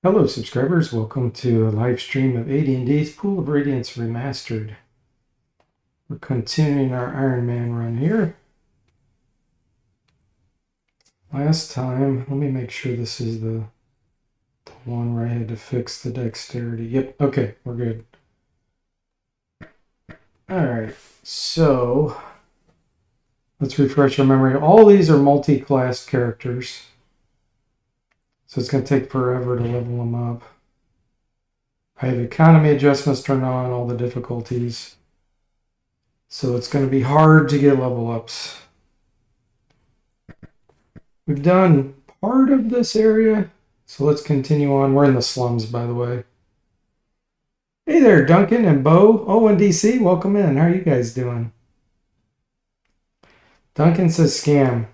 Hello subscribers, welcome to a live stream of AD&D's Pool of Radiance Remastered. We're continuing our Iron Man run here. Last time, let me make sure this is the one where I had to fix the dexterity. Yep, okay, we're good. Alright, so let's refresh our memory. All these are multi-class characters, so it's going to take forever to level them up. I have economy adjustments turned on, all the difficulties. So it's going to be hard to get level ups. We've done part of this area, so let's continue on. We're in the slums, by the way. Hey there, Duncan and Bo. Oh, and DC, welcome in. How are you guys doing? Duncan says scam.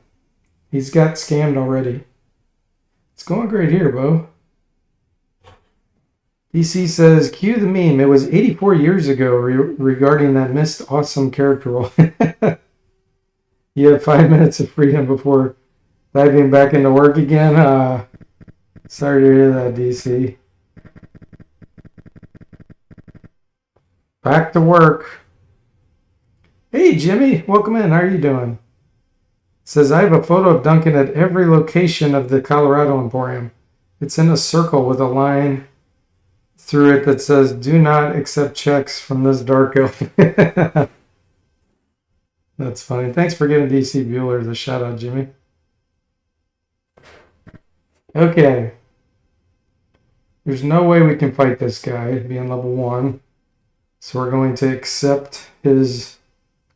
He's got scammed already. It's going great here, Bo. DC says, cue the meme. It was 84 years ago regarding that missed awesome character role. You have 5 minutes of freedom before diving back into work again. Sorry to hear that, DC. Back to work. Hey, Jimmy. Welcome in. How are you doing? Says, I have a photo of Duncan at every location of the Colorado Emporium. It's in a circle with a line through it that says, do not accept checks from this dark elf. That's funny. Thanks for giving DC Bueller the shout out, Jimmy. Okay. There's no way we can fight this guy being level 1. So we're going to accept his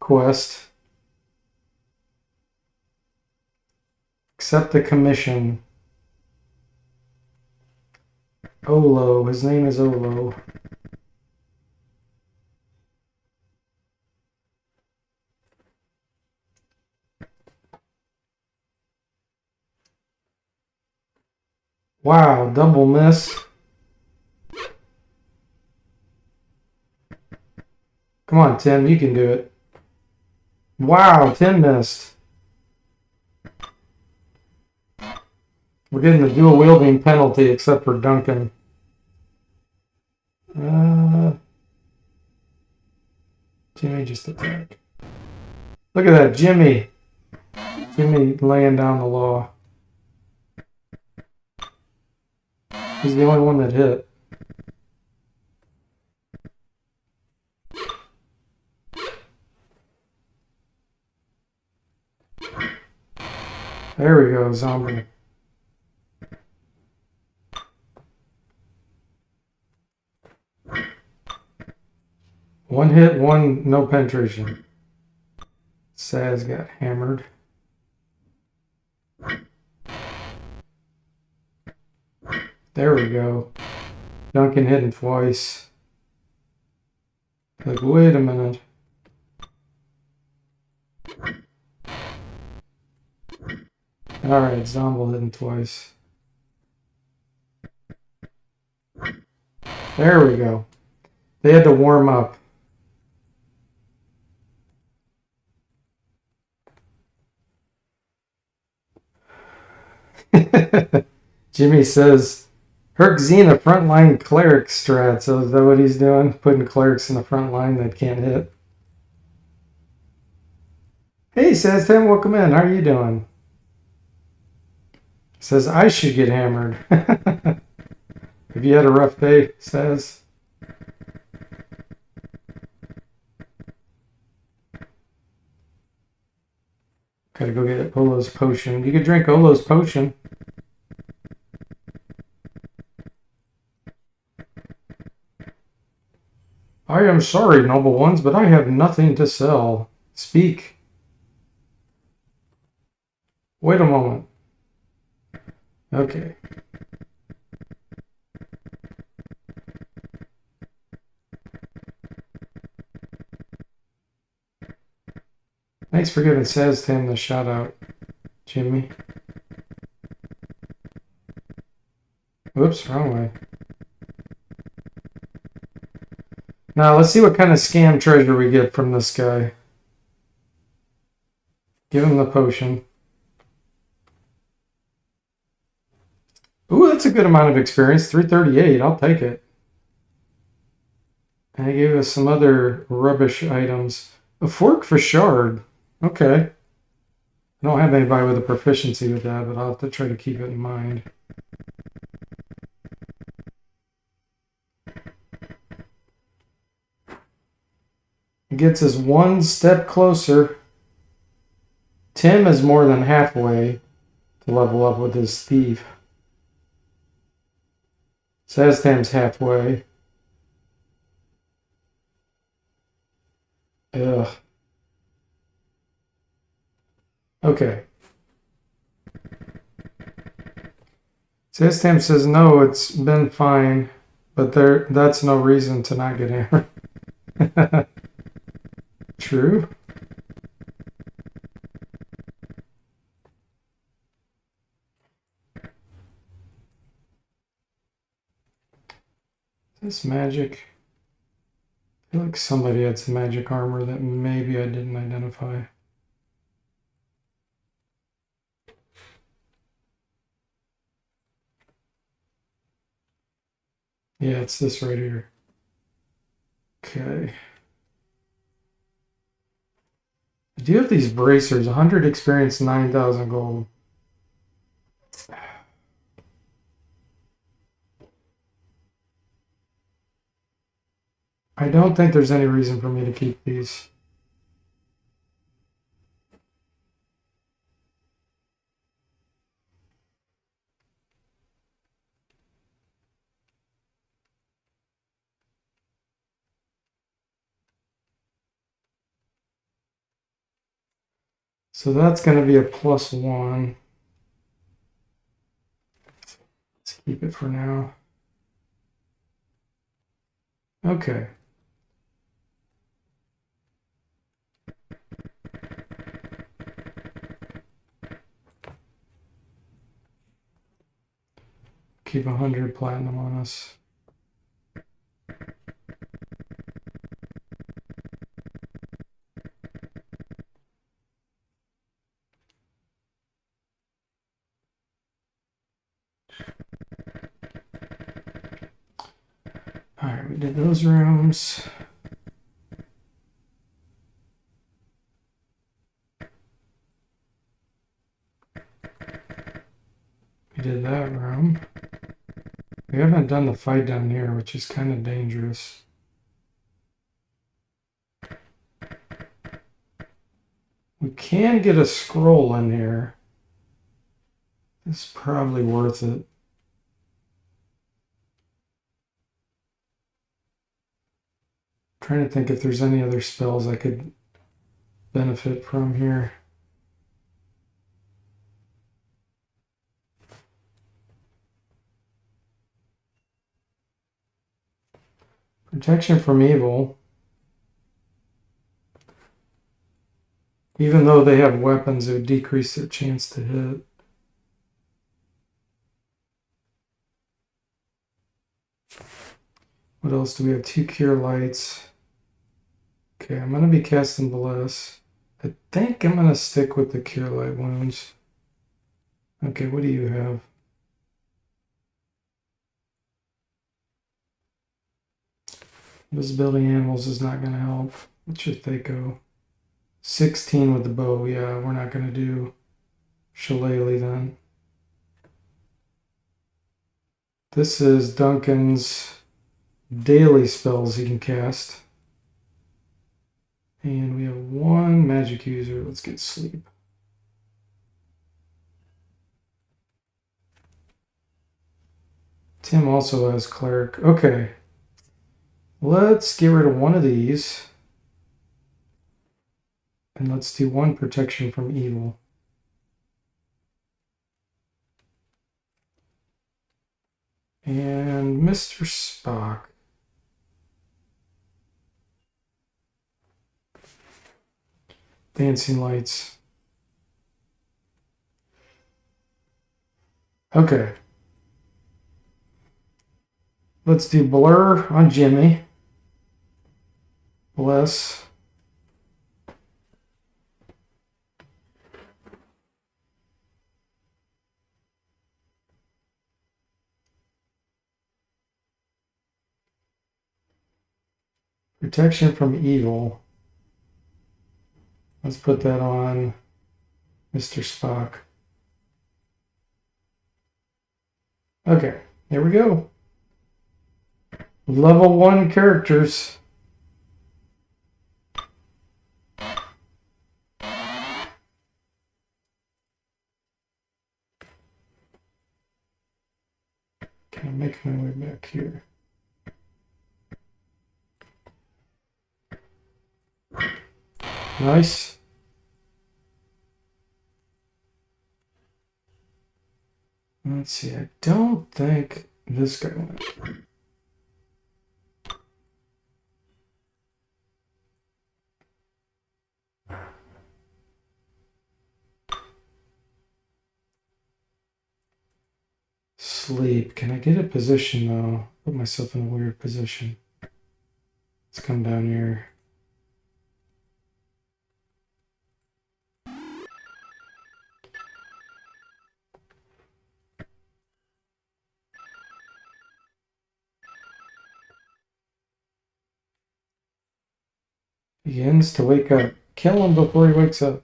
quest. Accept the commission. Olo. His name is Olo. Wow, double miss. Come on, Tim, you can do it. Wow, Tim missed. We're getting the dual wielding penalty except for Duncan. Jimmy just attacked. Look at that, Jimmy. Jimmy laying down the law. He's the only one that hit. There we go, zombie. One hit, one no penetration. Saz got hammered. There we go. Duncan hit him twice. Like, wait a minute. Alright, Zomble hit him twice. There we go. They had to warm up. Jimmy says, Herc Xena frontline cleric strat. So is that what he's doing? Putting clerics in the front line that can't hit. Hey, says Tim, welcome in. How are you doing? Says I should get hammered. Have you had a rough day? Says. Gotta go get Olo's potion. You could drink Olo's potion. I am sorry, noble ones, but I have nothing to sell. Speak. Wait a moment. Okay. Thanks for giving Saz Tim the shout out, Jimmy. Whoops, wrong way. Now let's see what kind of scam treasure we get from this guy. Give him the potion. Ooh, that's a good amount of experience. 338. I'll take it. And he gave us some other rubbish items. A fork for shard. Okay. I don't have anybody with a proficiency with that, but I'll have to try to keep it in mind. It gets us one step closer. Tim is more than halfway to level up with his thief. Saztam's halfway. Ugh. Okay. Saztam says no, it's been fine, but that's no reason to not get hammered. True. This magic. I feel like somebody had some magic armor that maybe I didn't identify. Yeah, it's this right here. Okay. I do have these bracers. 100 experience, 9,000 gold. I don't think there's any reason for me to keep these. So that's going to be a +1. Let's keep it for now. Okay. Keep 100 platinum on us. All right, we did those rooms. We did that room. We haven't done the fight down here, which is kind of dangerous. We can get a scroll in here. It's probably worth it. Trying to think if there's any other spells I could benefit from here. Protection from evil. Even though they have weapons, it would decrease their chance to hit. What else do we have? 2 cure lights. Okay, I'm going to be casting Bless. I think I'm going to stick with the cure light wounds. Okay, what do you have? Visibility animals is not going to help. What's your Thaco? 16 with the bow. Yeah, we're not going to do Shillelagh then. This is Duncan's daily spells he can cast. And we have 1 magic user. Let's get sleep. Tim also has cleric. Okay. Let's get rid of 1 of these. And let's do 1 protection from evil. And Mr. Spock. Dancing lights. Okay. Let's do blur on Jimmy. Bless. Protection from evil. Let's put that on Mr. Spock. Okay, there we go. Level 1 characters. Can I make my way back here? Nice. Let's see, I don't think this guy went. Sleep. Can I get a position though? Put myself in a weird position. Let's come down here. Begins to wake up. Kill him before he wakes up.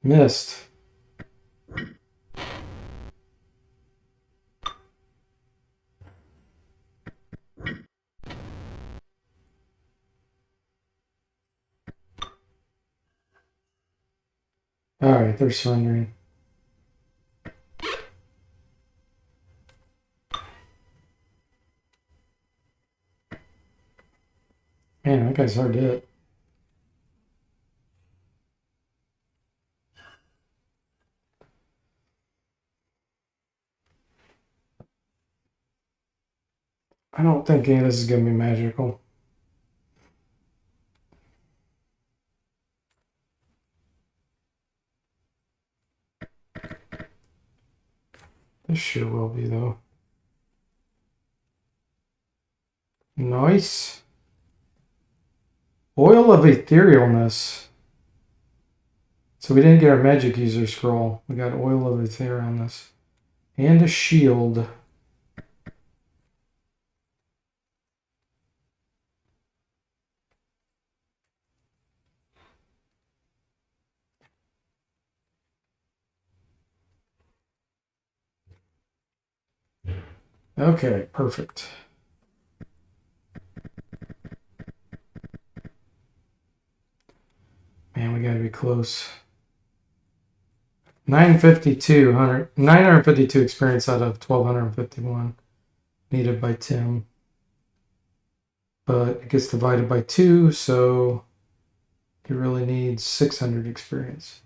Missed. Alright, they're surrendering. Man, that guy's hard to hit. I don't think any of this is going to be magical. This sure will be, though. Nice. Oil of Etherealness. So we didn't get our magic user scroll. We got Oil of Etherealness. And a shield. Okay, perfect. Man, we gotta be close. 952 experience out of 1251 needed by Tim. But it gets divided by 2, so he really needs 600 experience.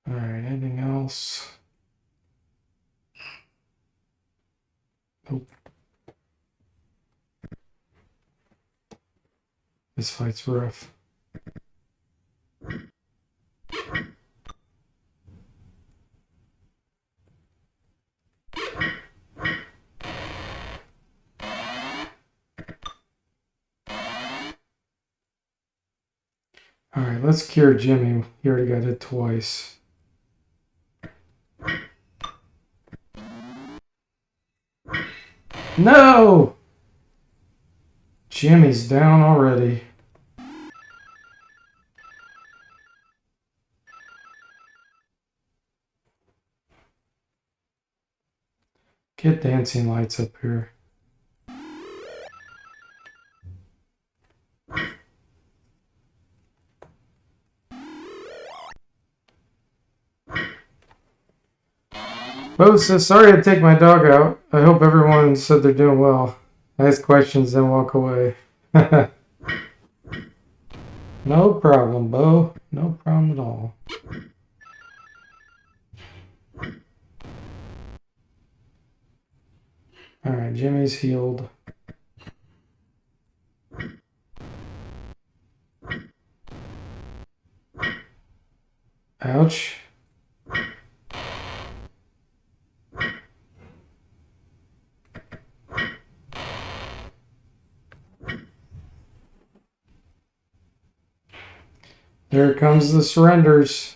All right, anything else? Nope. This fight's rough. All right, let's cure Jimmy. He already got hit twice. No! Jimmy's down already. Get dancing lights up here. Bo says, sorry to take my dog out. I hope everyone said they're doing well. Ask questions, then walk away. No problem, Bo. No problem at all. All right, Jimmy's healed. Ouch. There comes the surrenders.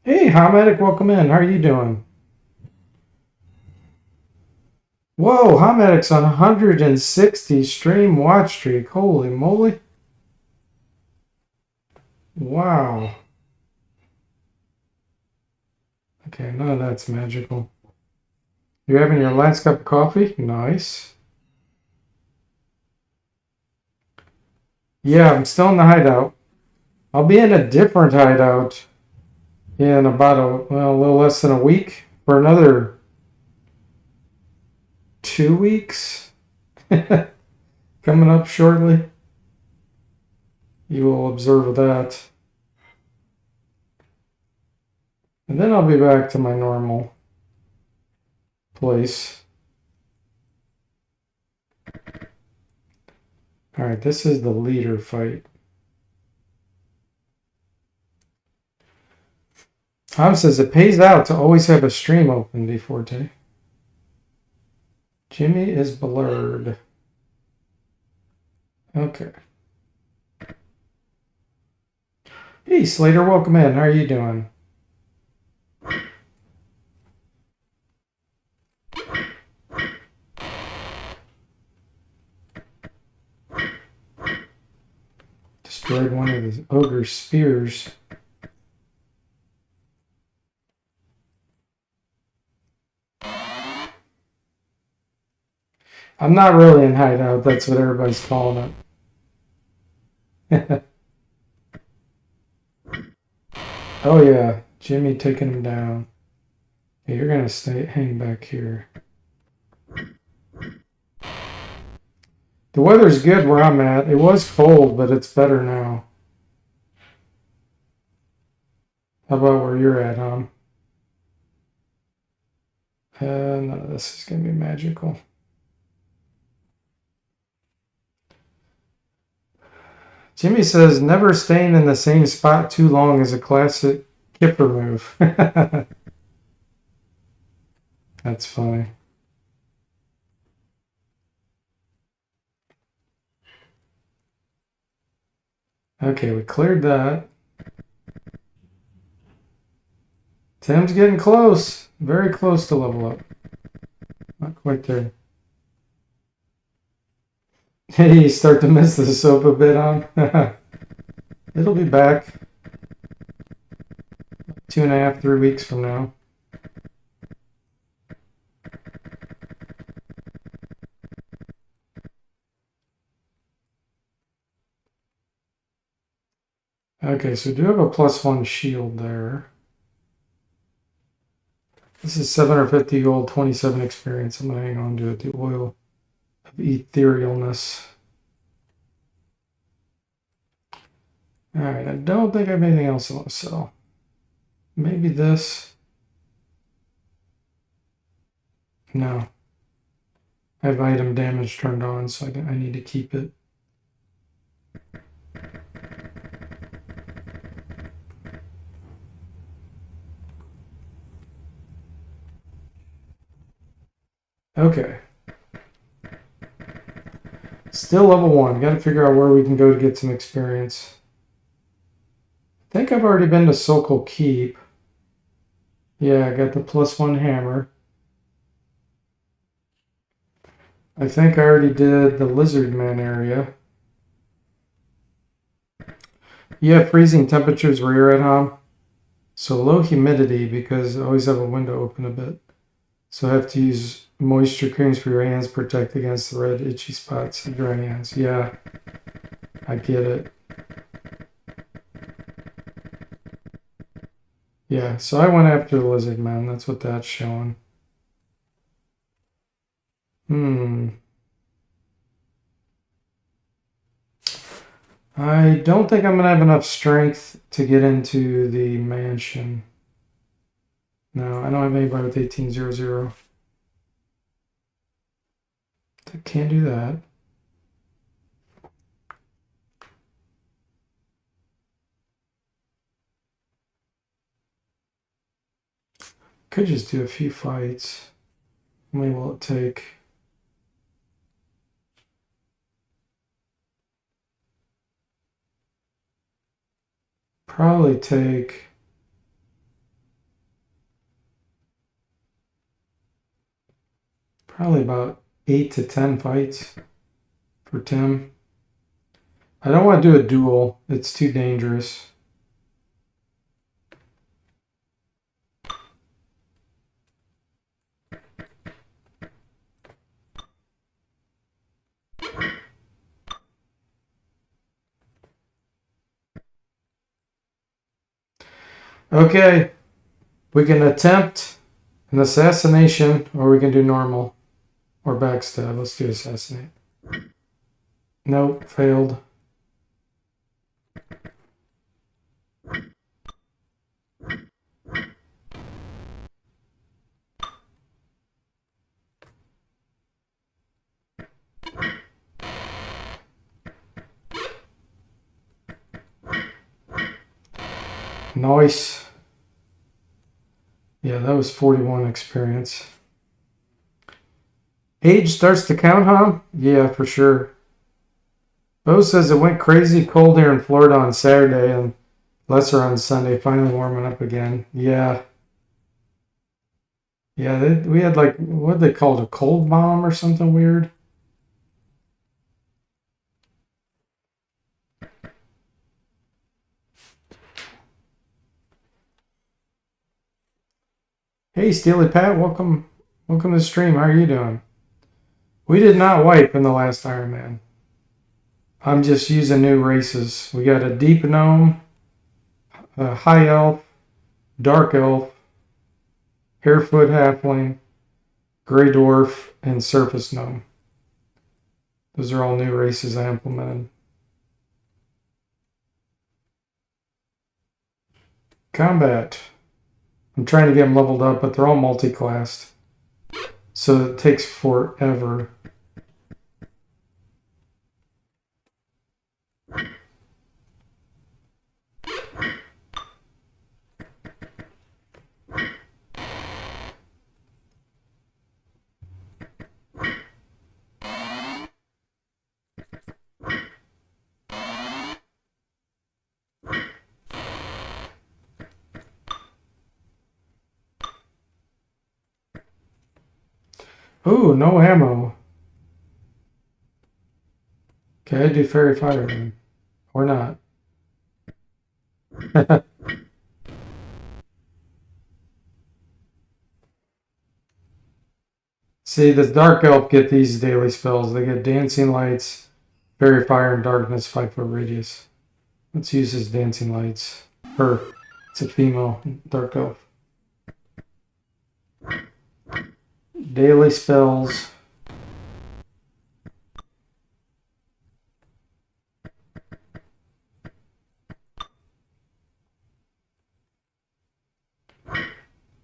Hey, Hamedic, welcome in. How are you doing? Whoa, Hamedic's on 160 stream watch streak. Holy moly. Wow. Okay, none of that's magical. You having your last cup of coffee? Nice. Yeah, I'm still in the hideout. I'll be in a different hideout in about a little less than a week for another 2 weeks. Coming up shortly. You will observe that. And then I'll be back to my normal place. All right, this is the leader fight. Tom says it pays out to always have a stream open, DFortae. Jimmy is blurred. Okay. Hey, Slater, welcome in. How are you doing? Destroyed one of his ogre spears. I'm not really in hideout. That's what everybody's calling it. Oh yeah, Jimmy taking him down. Yeah, you're gonna hang back here. The weather's good where I'm at. It was cold, but it's better now. How about where you're at, None of this is gonna be magical. Jimmy says never staying in the same spot too long is a classic Kipper move. That's funny. Okay, we cleared that. Tim's getting close. Very close to level up. Not quite there. Hey, you start to miss the soap a bit on. It'll be back 2.5, 3 weeks from now. Okay, so we do have a +1 shield there. This is 750 gold, 27 experience. I'm going to hang on to it. The oil of etherealness. Alright, I don't think I have anything else I want to sell. Maybe this. No. I have item damage turned on, so I need to keep it. Okay. Still level 1. Got to figure out where we can go to get some experience. I think I've already been to Sokol Keep. Yeah, I got the +1 hammer. I think I already did the Lizard Man area. You have freezing temperatures where you're at, Ham? So low humidity because I always have a window open a bit. So I have to use moisture creams for your hands, protect against the red itchy spots and dry hands. Yeah, I get it. Yeah, so I went after the Lizard Man. That's what that's showing. I don't think I'm going to have enough strength to get into the mansion. No, I don't have anybody with 1800. I can't do that. Could just do a few fights. How many will it take? Probably take about 8 to 10 fights for Tim. I don't want to do a duel. It's too dangerous. Okay, we can attempt an assassination, or we can do normal, or backstab. Let's do assassinate. Nope, failed. Nice. Yeah, that was 41 experience. Age starts to count, huh? Yeah, for sure. Bo says it went crazy cold here in Florida on Saturday and lesser on Sunday, finally warming up again. Yeah. Yeah, we had like, what they called a cold bomb or something weird. Hey, Steely Pat, welcome to the stream. How are you doing? We did not wipe in the last Iron Man. I'm just using new races. We got a deep gnome, a high elf, dark elf, hairfoot halfling, gray dwarf, and surface gnome. Those are all new races I implemented. Combat. I'm trying to get them leveled up, but they're all multi-classed. So it takes forever. Ooh, no ammo. Okay, I do fairy fire then. Or not. See, the dark elf get these daily spells. They get dancing lights, fairy fire, and darkness 5-foot radius. Let's use his dancing lights. Her. It's a female dark elf. Daily spells.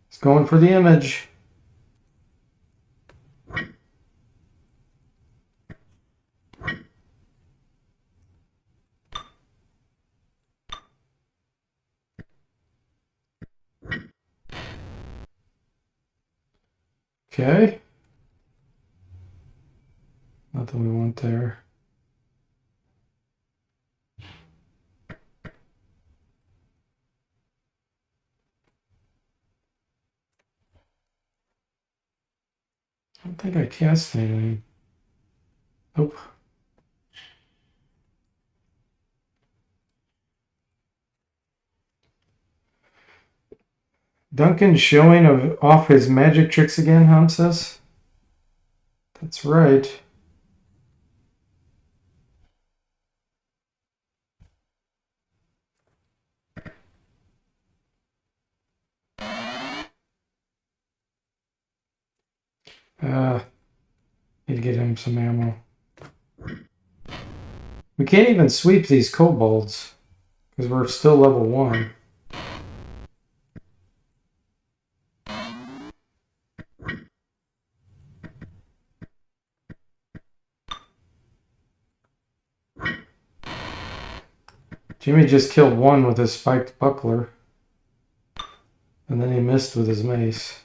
It's going for the image. Okay. Nothing we want there. I don't think I cast anything. Nope. Duncan's showing off his magic tricks again, Hum says. That's right. get him some ammo. We can't even sweep these kobolds because we're still level 1. Jimmy just killed one with his spiked buckler. And then he missed with his mace.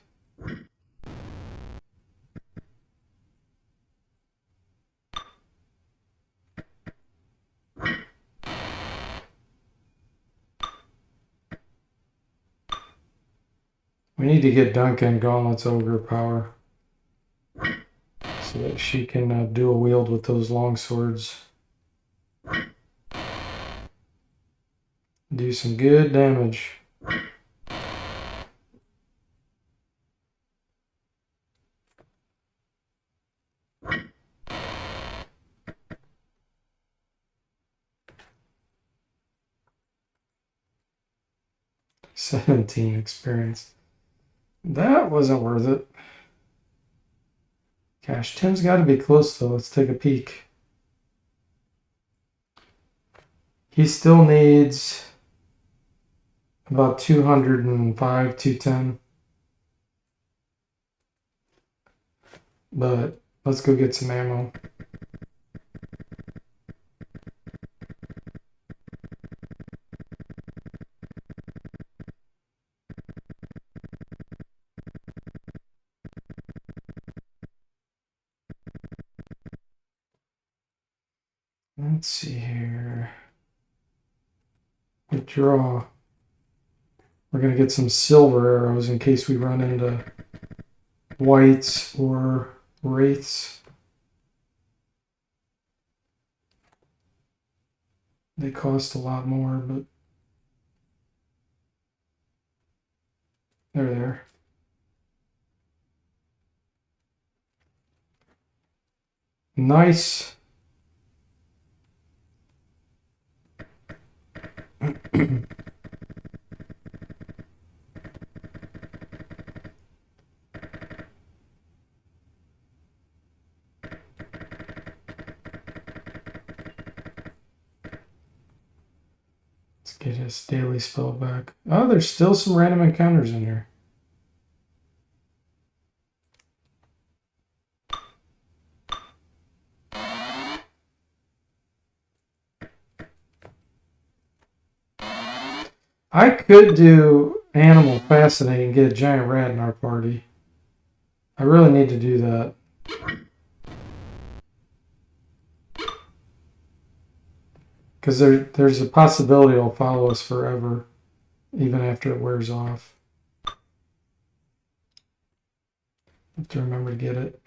We need to get Duncan Gauntlet's ogre power so that she can dual wield with those long swords. Do some good damage. $17 experience. That wasn't worth it. Gosh, Tim's got to be close though. Let's take a peek. He still needs about 205, 210. But let's go get some ammo. Let's see here. Withdraw. We're going to get some silver arrows in case we run into whites or wraiths. They cost a lot more, but they're there. Nice. Let's get his daily spell back. Oh, there's still some random encounters in here. I could do Animal Fascinating and get a giant rat in our party. I really need to do that. Because there's a possibility it'll follow us forever, even after it wears off. Have to remember to get it.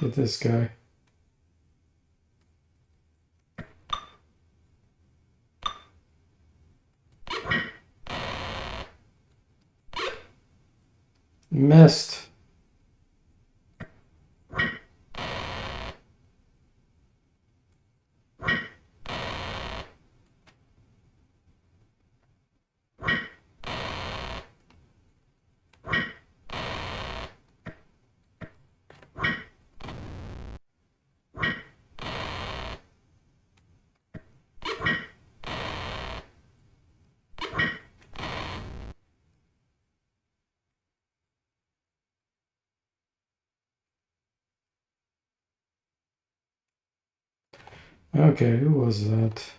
Get this guy. Missed. Okay, who was that?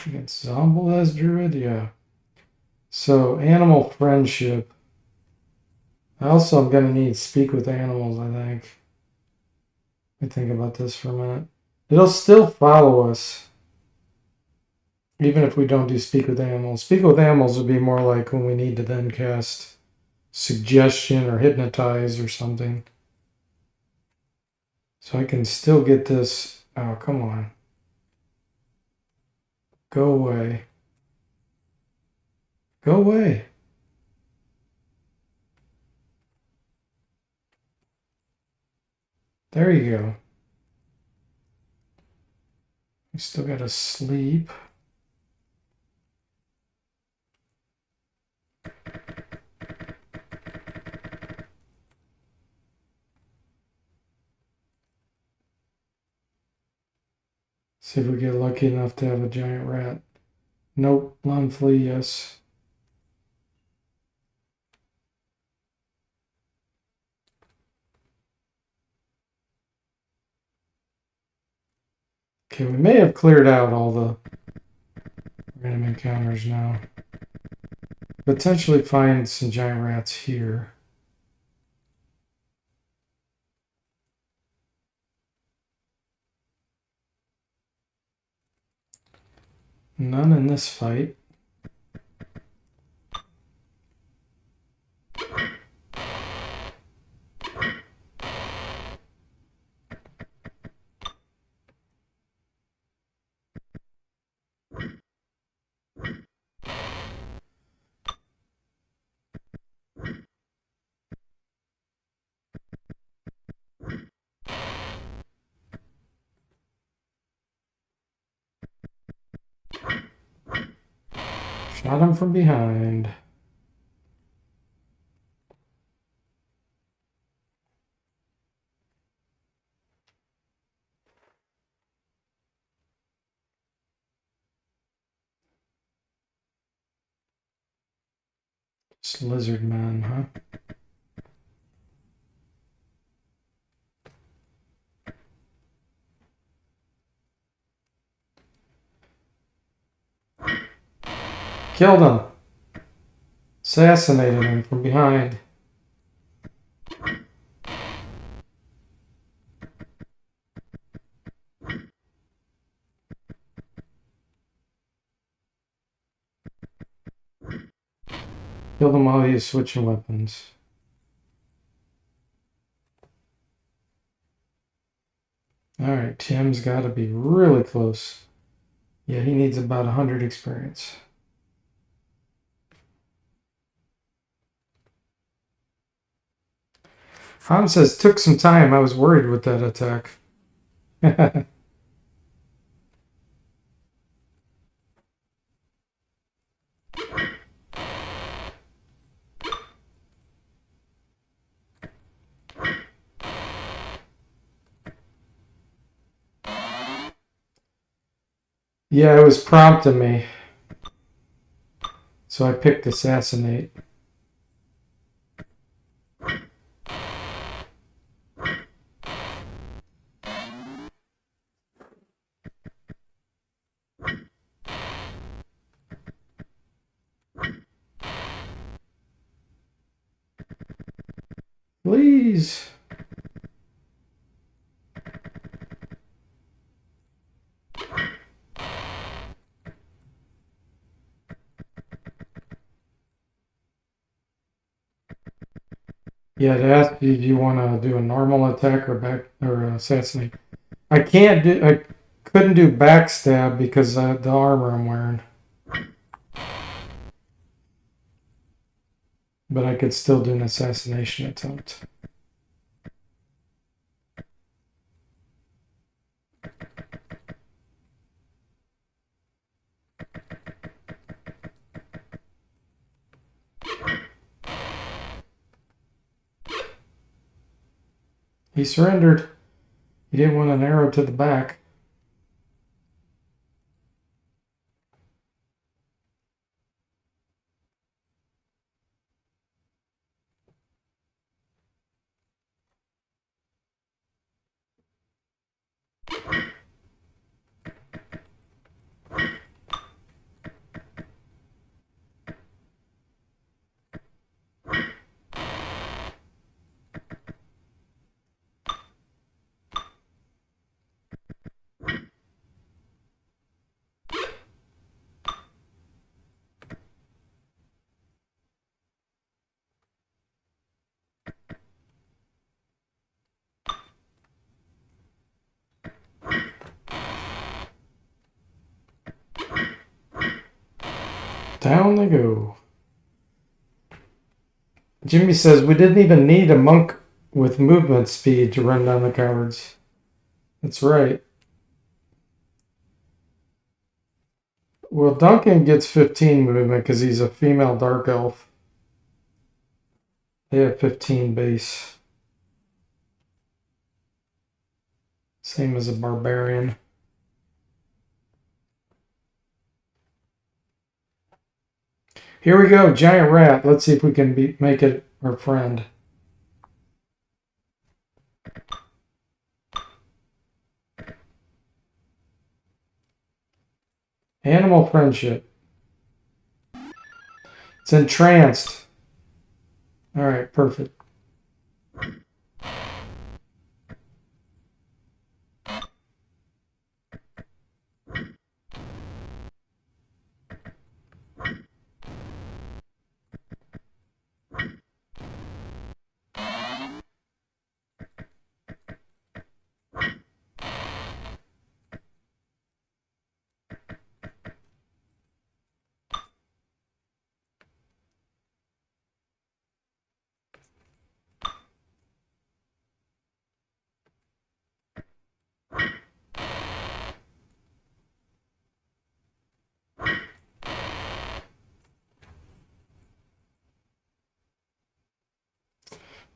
Against Zomble as Druid? Yeah. So, animal friendship. I also am going to need speak with animals, I think. Let me think about this for a minute. It'll still follow us, even if we don't do speak with animals. Speak with animals would be more like when we need to then cast suggestion or hypnotize or something. So I can still get this. Oh, come on. Go away. Go away. There you go. We still got to sleep. See if we get lucky enough to have a giant rat. Nope. Lawn flea, yes. Okay, we may have cleared out all the random encounters now. Potentially find some giant rats here. None in this fight. Shot him from behind. It's lizard man, huh? Killed him. Assassinated him from behind. Killed him while he was switching weapons. Alright, Tim's got to be really close. Yeah, he needs about 100 experience. Hans says, took some time. I was worried with that attack. Yeah, it was prompting me. So I picked assassinate. Please. Yeah, it asked you, do you want to do a normal attack or back or assassinate? I couldn't do backstab because the armor I'm wearing. But I could still do an assassination attempt. He surrendered. He didn't want an arrow to the back. Down they go. Jimmy says we didn't even need a monk with movement speed to run down the cowards. That's right. Well, Duncan gets 15 movement because he's a female dark elf. They have 15 base. Same as a barbarian. Here we go, giant rat. Let's see if we can make it our friend. Animal friendship. It's entranced. All right, perfect.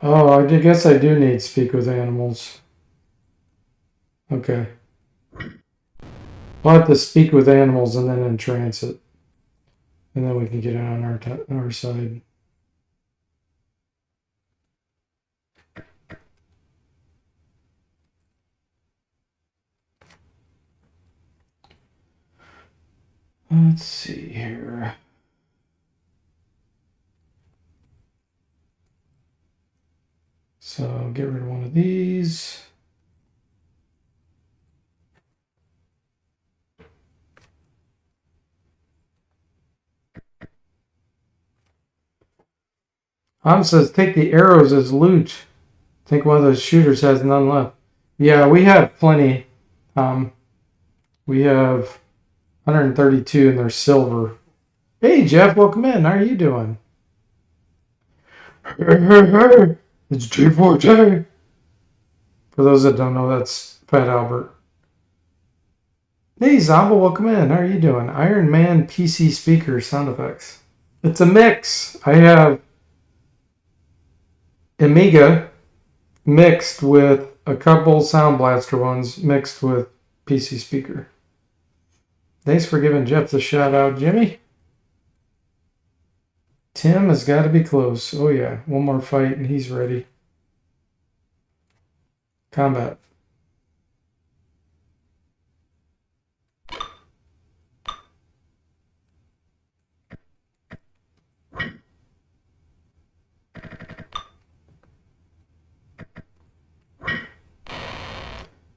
Oh, I guess I do need speak with animals. Okay. We'll have to speak with animals and then entrance it. And then we can get it on our side. Let's see here. So get rid of one of these. Says take the arrows as loot. I think one of those shooters has none left. Yeah, we have plenty. We have 132 and they're silver. Hey Jeff, welcome in. How are you doing? It's DFortae. For those that don't know, that's Fat Albert. Hey Zombo, welcome in. How are you doing? Iron Man PC speaker sound effects. It's a mix. I have Amiga mixed with a couple Sound Blaster ones mixed with PC speaker. Thanks for giving Jeff the shout out, Jimmy. Tim has got to be close. Oh yeah, one more fight and he's ready. Combat.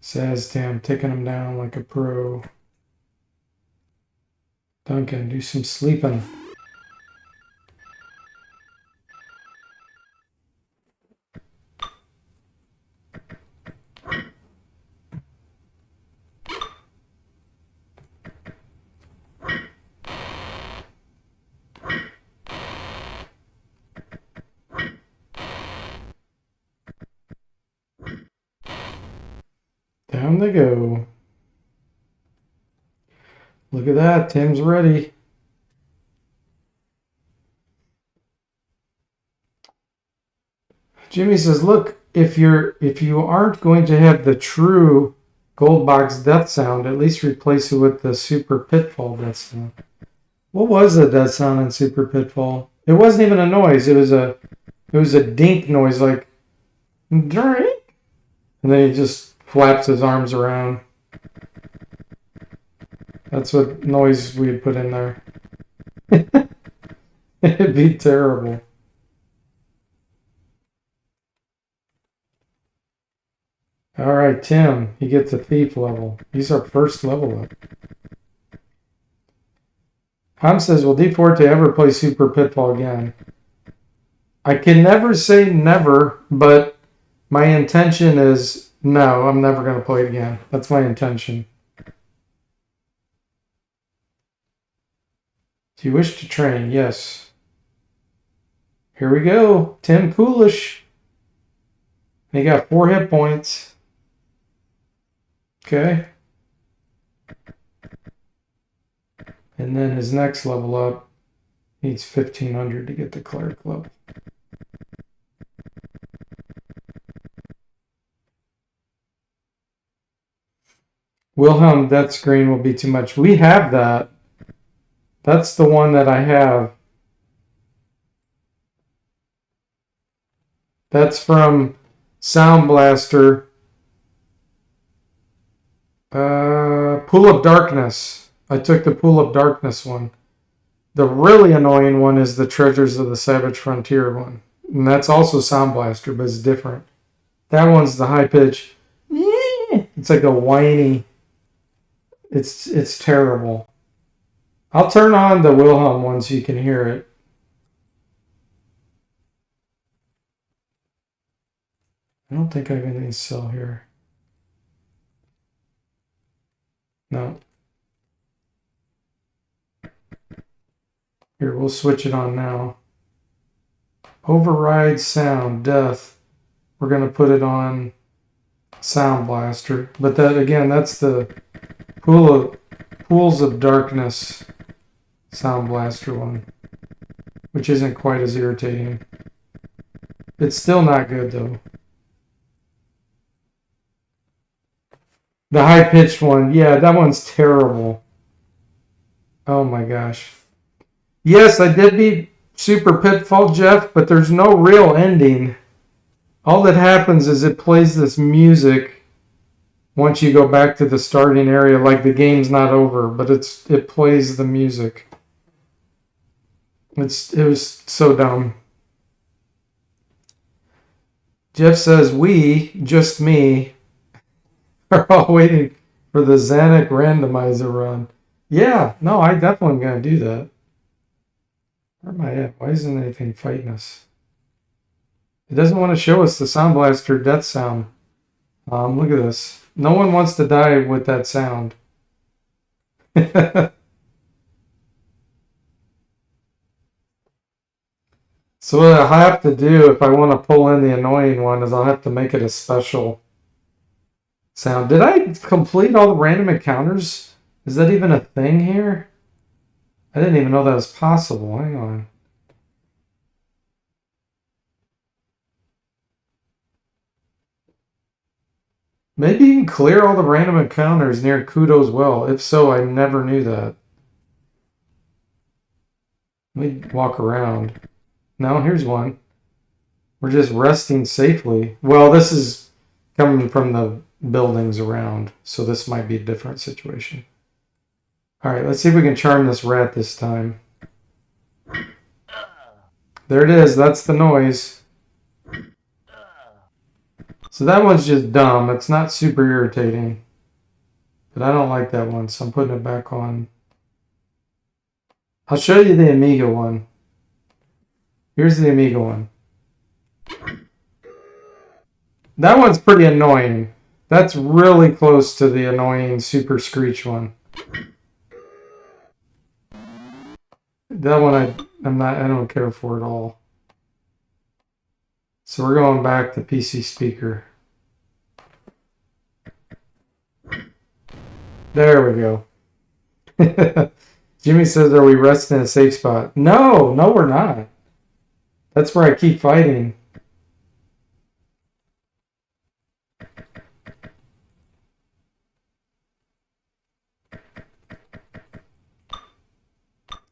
Says Tim, taking him down like a pro. Duncan, do some sleeping. Down they go. Look at that, Tim's ready. Jimmy says, look, if you aren't going to have the true gold box death sound, at least replace it with the super pitfall death sound. What was the death sound in Super Pitfall? It wasn't even a noise, it was a dink noise, like drink. And then he just flaps his arms around. That's what noise we'd put in there. It'd be terrible. All right, Tim, he gets a thief level. He's our first level up. Ham says, will DFortae ever play Super Pitfall again? I can never say never, but my intention is no, I'm never going to play it again. That's my intention. Do you wish to train? Yes. Here we go. Tim Coolish. He got 4 hit points. Okay. And then his next level up needs 1500 to get the cleric level. Wilhelm Death Screen will be too much. We have that. That's the one that I have. That's from Sound Blaster. Pool of Darkness. I took the Pool of Darkness one. The really annoying one is the Treasures of the Savage Frontier one. And that's also Sound Blaster, but it's different. That one's the high pitch. It's like a whiny. It's terrible. I'll turn on the Wilhelm one so you can hear it. I don't think I have anything to sell here. No. Here, we'll switch it on now. Override sound, death. We're going to put it on Sound Blaster. But that, again, that's the Pools of Darkness Sound Blaster one, which isn't quite as irritating. It's still not good, though. The high-pitched one, yeah, that one's terrible. Oh my gosh. Yes, I did beat Super Pitfall, Jeff, but there's no real ending. All that happens is it plays this music once you go back to the starting area, like the game's not over, but it plays the music. It was so dumb. Jeff says, just me, are all waiting for the Xanac randomizer run. Yeah, no, I definitely am going to do that. Where am I at? Why isn't anything fighting us? It doesn't want to show us the Sound Blaster death sound. Look at this. No one wants to die with that sound. So what I have to do if I want to pull in the annoying one is I'll have to make it a special sound. Did I complete all the random encounters? Is that even a thing here? I didn't even know that was possible. Hang on. Maybe you can clear all the random encounters near Kudo's Well. If so, I never knew that. Let me walk around. No, here's one. We're just resting safely. Well, this is coming from the buildings around, so this might be a different situation. All right, let's see if we can charm this rat this time. There it is. That's the noise. So that one's just dumb. It's not super irritating. But I don't like that one, so I'm putting it back on. I'll show you the Amiga one. Here's the Amiga one. That one's pretty annoying. That's really close to the annoying Super Screech one. That one I don't care for at all. So we're going back to PC speaker. There we go. Jimmy says, are we resting in a safe spot? No, we're not. That's where I keep fighting.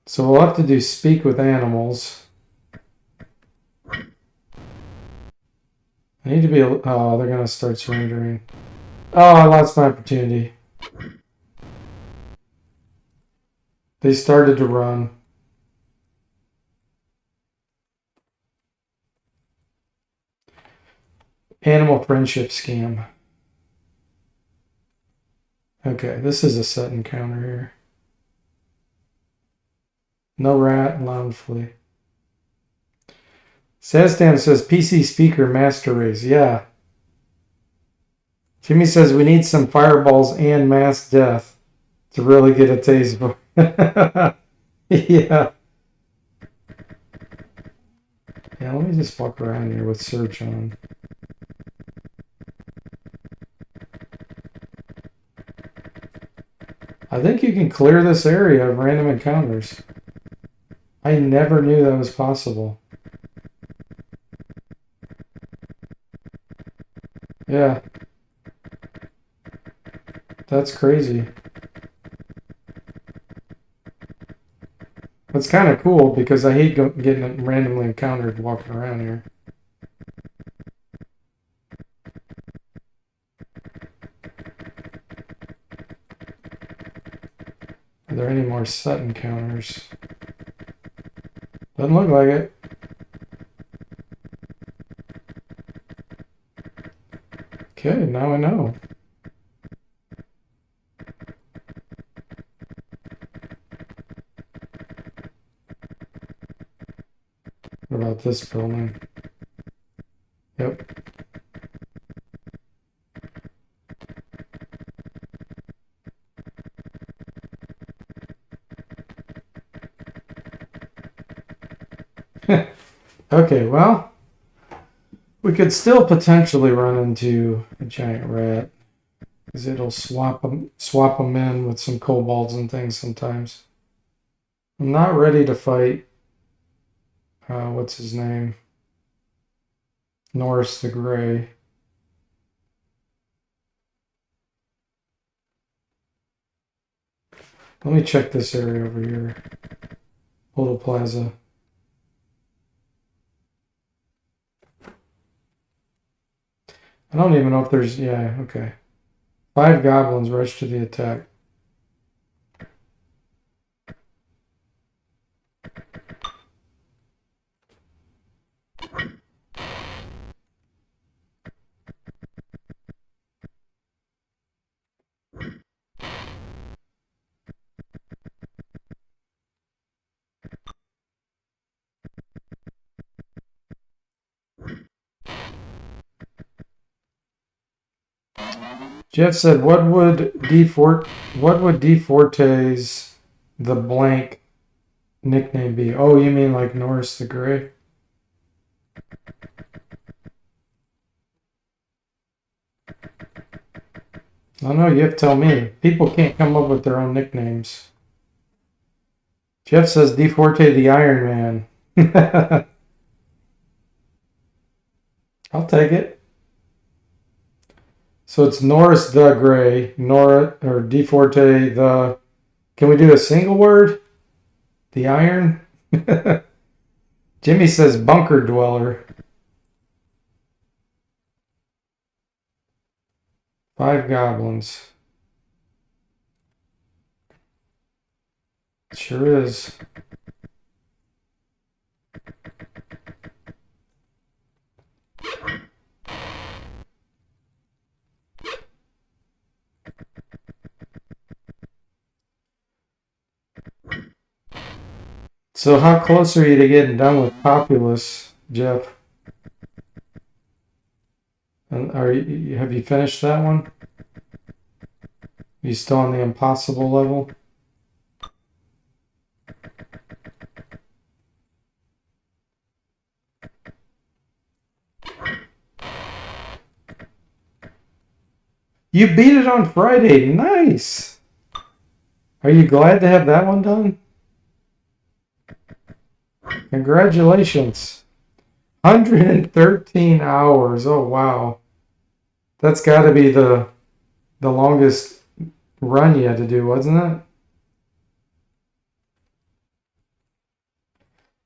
So we'll have to do speak with animals. I need to be... Oh, they're going to start surrendering. Oh, I lost my opportunity. They started to run. Animal friendship scam. Okay, this is a set encounter here. No rat, lounge flea. Sastam says PC speaker master race. Yeah. Jimmy says we need some fireballs and mass death to really get a taste for. Yeah. Yeah, let me just walk around here with search on. I think you can clear this area of random encounters. I never knew that was possible. Yeah. That's crazy. That's kind of cool because I hate getting randomly encountered walking around here. Are there any more set encounters? Doesn't look like it. Okay, now I know. What about this building? Yep. Okay, well, we could still potentially run into a giant rat because it'll swap them in with some kobolds and things sometimes. I'm not ready to fight. What's his name? Norris the Gray. Let me check this area over here. Little Plaza. I don't even know if there's... Yeah, okay. 5 goblins rush to the attack. Jeff said, what would DFortae's the blank nickname be? Oh, you mean like Norris the Gray? I don't know, you have to tell me. People can't come up with their own nicknames. Jeff says DFortae the Iron Man. I'll take it. So it's Norris the Gray, Nora or DFortae the. Can we do a single word? The Iron. Jimmy says Bunker Dweller. 5 goblins. Sure is. So how close are you to getting done with Populous, Jeff? And have you finished that one? Are you still on the impossible level? You beat it on Friday. Nice. Are you glad to have that one done? Congratulations. 113 hours. Oh, wow. That's got to be the longest run you had to do, wasn't it?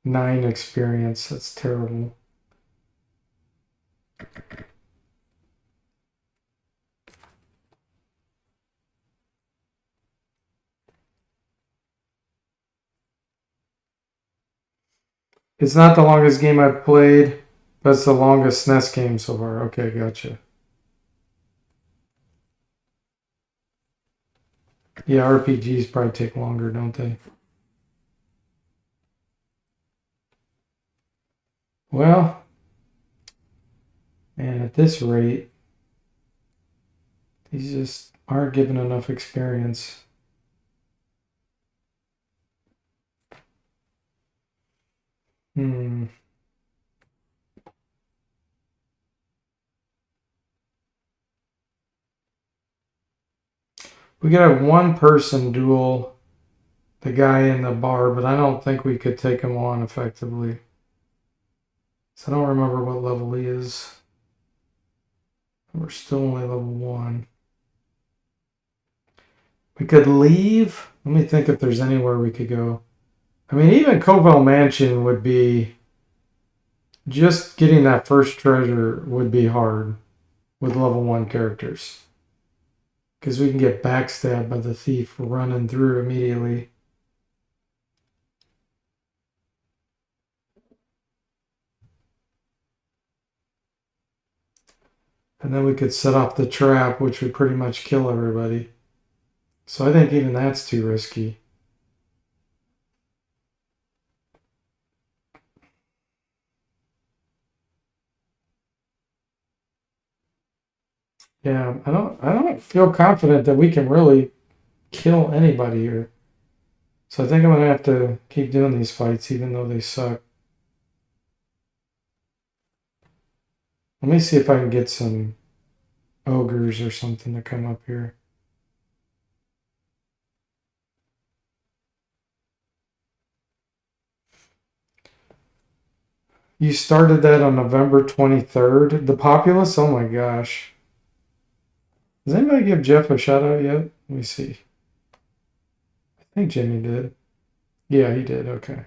9 experience. That's terrible. It's not the longest game I've played, but it's the longest SNES game so far. Okay, gotcha. Yeah, RPGs probably take longer, don't they? Well, and at this rate, these just aren't given enough experience. We could have one person duel the guy in the bar, but I don't think we could take him on effectively. So I don't remember what level he is. We're still only level 1. We could leave. Let me think if there's anywhere we could go. I mean, even Covell Mansion would be... Just getting that first treasure would be hard with level 1 characters. Because we can get backstabbed by the thief running through immediately. And then we could set off the trap, which would pretty much kill everybody. So I think even that's too risky. Yeah, I don't feel confident that we can really kill anybody here. So I think I'm gonna have to keep doing these fights even though they suck. Let me see if I can get some ogres or something to come up here. You started that on November 23rd. The Populace? Oh my gosh. Does anybody give Jeff a shout out yet? Let me see. I think Jimmy did. Yeah, he did. Okay.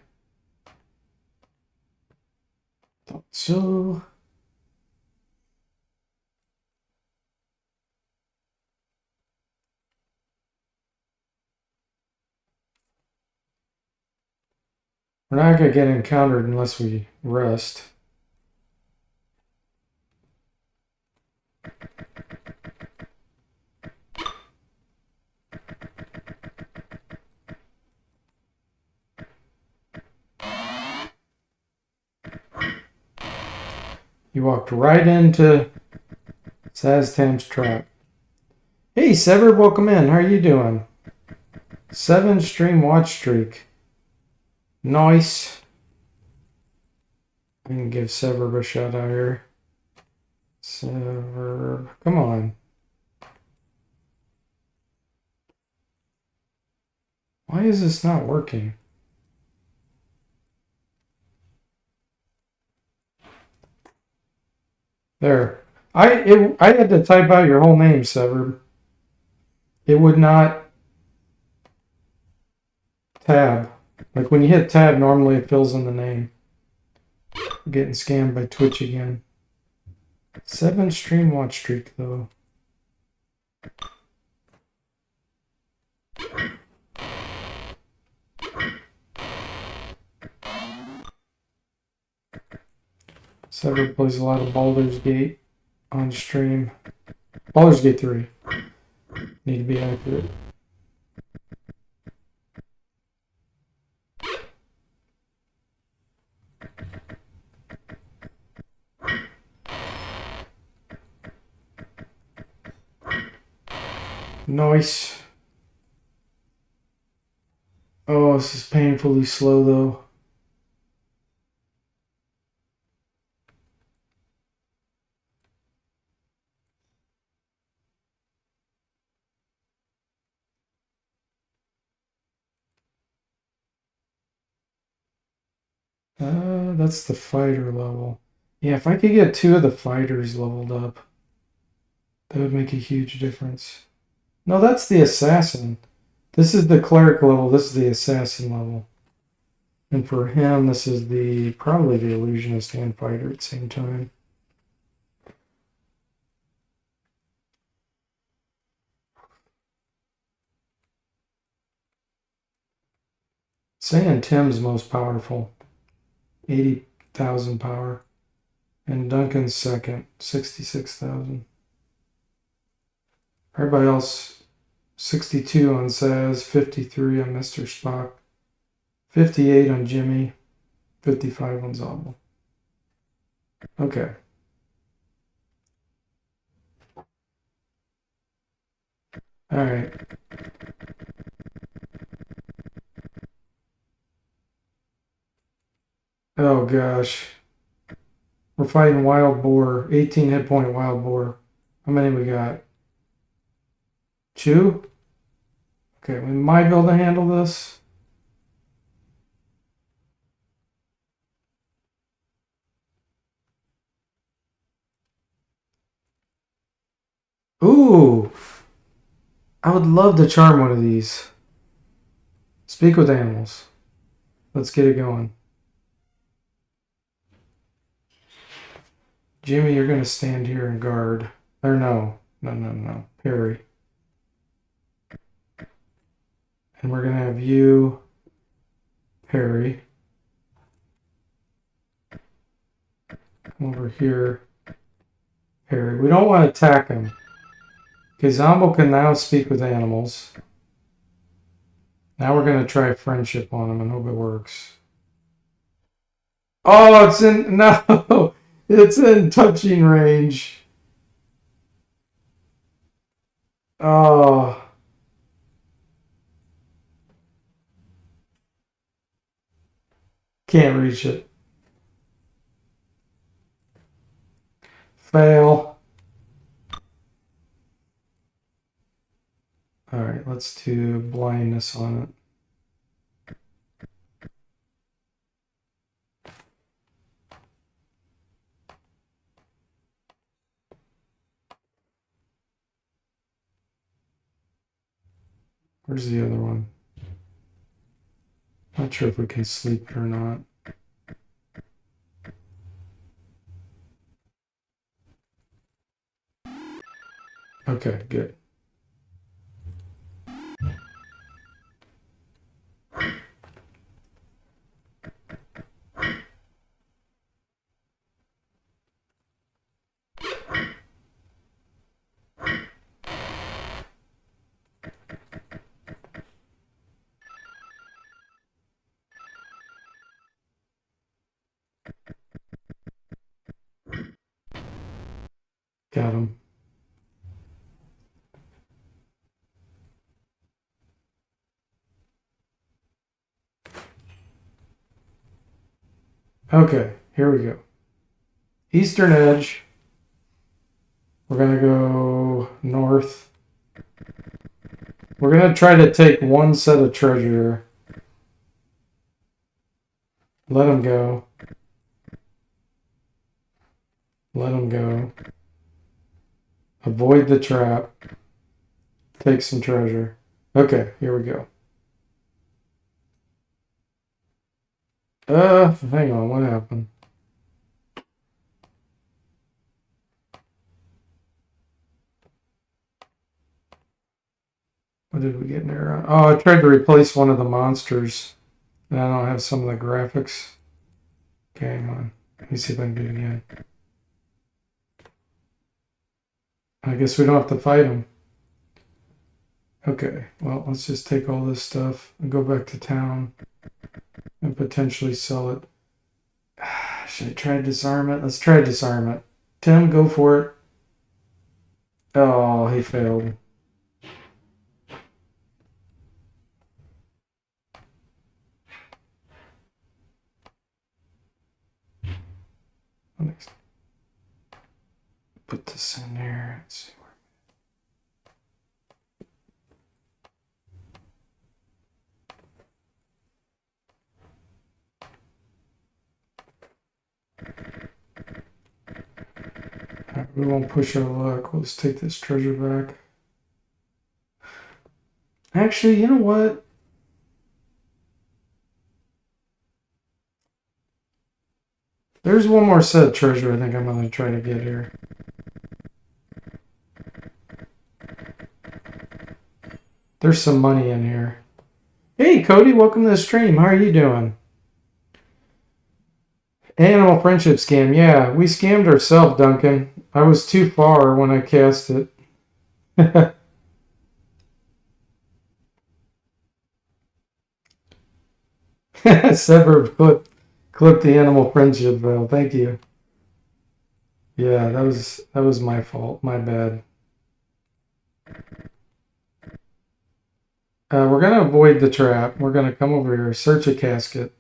Thought so. We're not going to get encountered unless we rest. You walked right into Saztam's trap. Hey, Sever, welcome in. How are you doing? 7 stream watch streak. Nice. I can give Sever a shout out here. Sever, come on. Why is this not working? There. I had to type out your whole name, Sever. It would not tab. Like when you hit tab, normally it fills in the name. I'm getting scammed by Twitch again. 7 stream watch streak though. Sever plays a lot of Baldur's Gate on stream. Baldur's Gate 3. Need to be accurate. Nice. Oh, this is painfully slow though. That's the fighter level. Yeah, if I could get 2 of the fighters leveled up, that would make a huge difference. No, that's the assassin. This is the cleric level. This is the assassin level. And for him, this is probably the illusionist and fighter at the same time. Saying Tim's most powerful. 80,000 power. And Duncan's second. 66,000. Everybody else, 62 on Saz, 53 on Mr. Spock, 58 on Jimmy, 55 on Zobble. Okay. All right. Oh gosh. We're fighting wild boar. 18 hit point wild boar. How many we got? 2? Okay, we might be able to handle this. Ooh! I would love to charm one of these. Speak with animals. Let's get it going. Jimmy, you're going to stand here and guard. Or no. No. Parry. And we're going to have you parry. Come over here. Parry. We don't want to attack him. Okay, Zombo can now speak with animals. Now we're going to try friendship on him and hope it works. Oh, it's in... No! It's in touching range. Oh. Can't reach it. Fail. Alright, let's do blindness on it. Where's the other one? Not sure if we can sleep it or not. Okay, good. Got him. Okay, here we go. Eastern edge. We're going to go north. We're going to try to take one set of treasure. Let him go. Let him go. Avoid the trap. Take some treasure. Okay, here we go. Hang on, what happened? What did we get in there? Oh, I tried to replace one of the monsters. And I don't have some of the graphics. Okay, hang on. Let me see if I can do it again. I guess we don't have to fight him. Okay, well, let's just take all this stuff and go back to town and potentially sell it. Should I try to disarm it? Let's try to disarm it. Tim, go for it. Oh, he failed. Let's put this in there. Let's see where. We won't push our luck. We'll just take this treasure back. Actually, you know what? There's one more set of treasure I think I'm going to try to get here. There's some money in here. Hey, Cody, welcome to the stream. How are you doing? Animal friendship scam. Yeah, we scammed ourselves, Duncan. I was too far when I cast it. Sever clip the animal friendship though. Thank you. Yeah, that was my fault. My bad. We're gonna avoid the trap. We're gonna come over here, search a casket.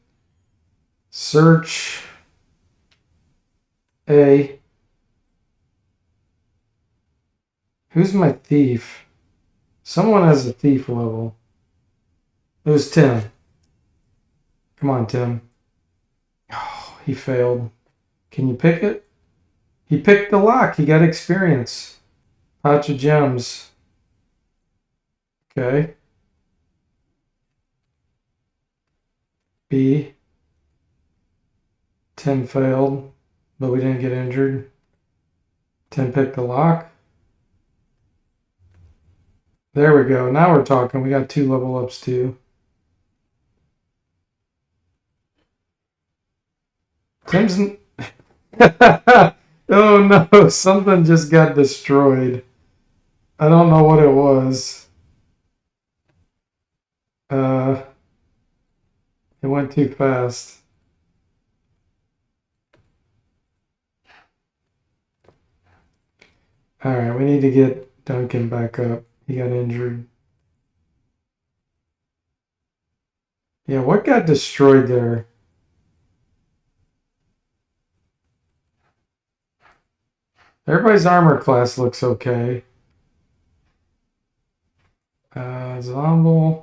Search A. Who's my thief? Someone has a thief level. It was Tim. Come on, Tim. Oh, he failed. Can you pick it? He picked the lock. He got experience. Pouch of gems. Okay. B. Tim failed, but we didn't get injured. Tim picked the lock. There we go. Now we're talking. We got 2 level ups too. Tim's... Oh no, something just got destroyed. I don't know what it was. It went too fast. Alright, we need to get Duncan back up. He got injured. Yeah, what got destroyed there? Everybody's armor class looks okay. Zombie.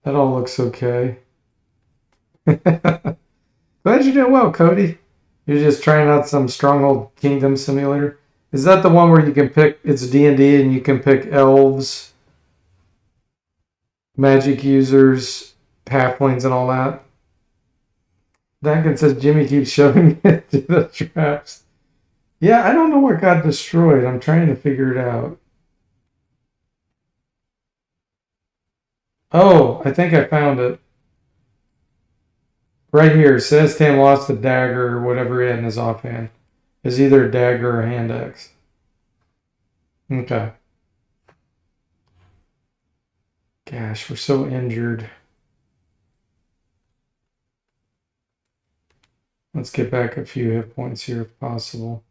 That all looks okay. Glad you did well, Cody. You're just trying out some Stronghold Kingdom Simulator. Is that the one where you can pick, it's D&D and you can pick elves, magic users, halflings and all that? Duncan says Jimmy keeps shoving it to the traps. Yeah, I don't know what got destroyed. I'm trying to figure it out. Oh, I think I found it. Right here, says Tam lost a dagger or whatever he had in his offhand. It's either a dagger or a hand axe. Okay. Gosh, we're so injured. Let's get back a few hit points here if possible.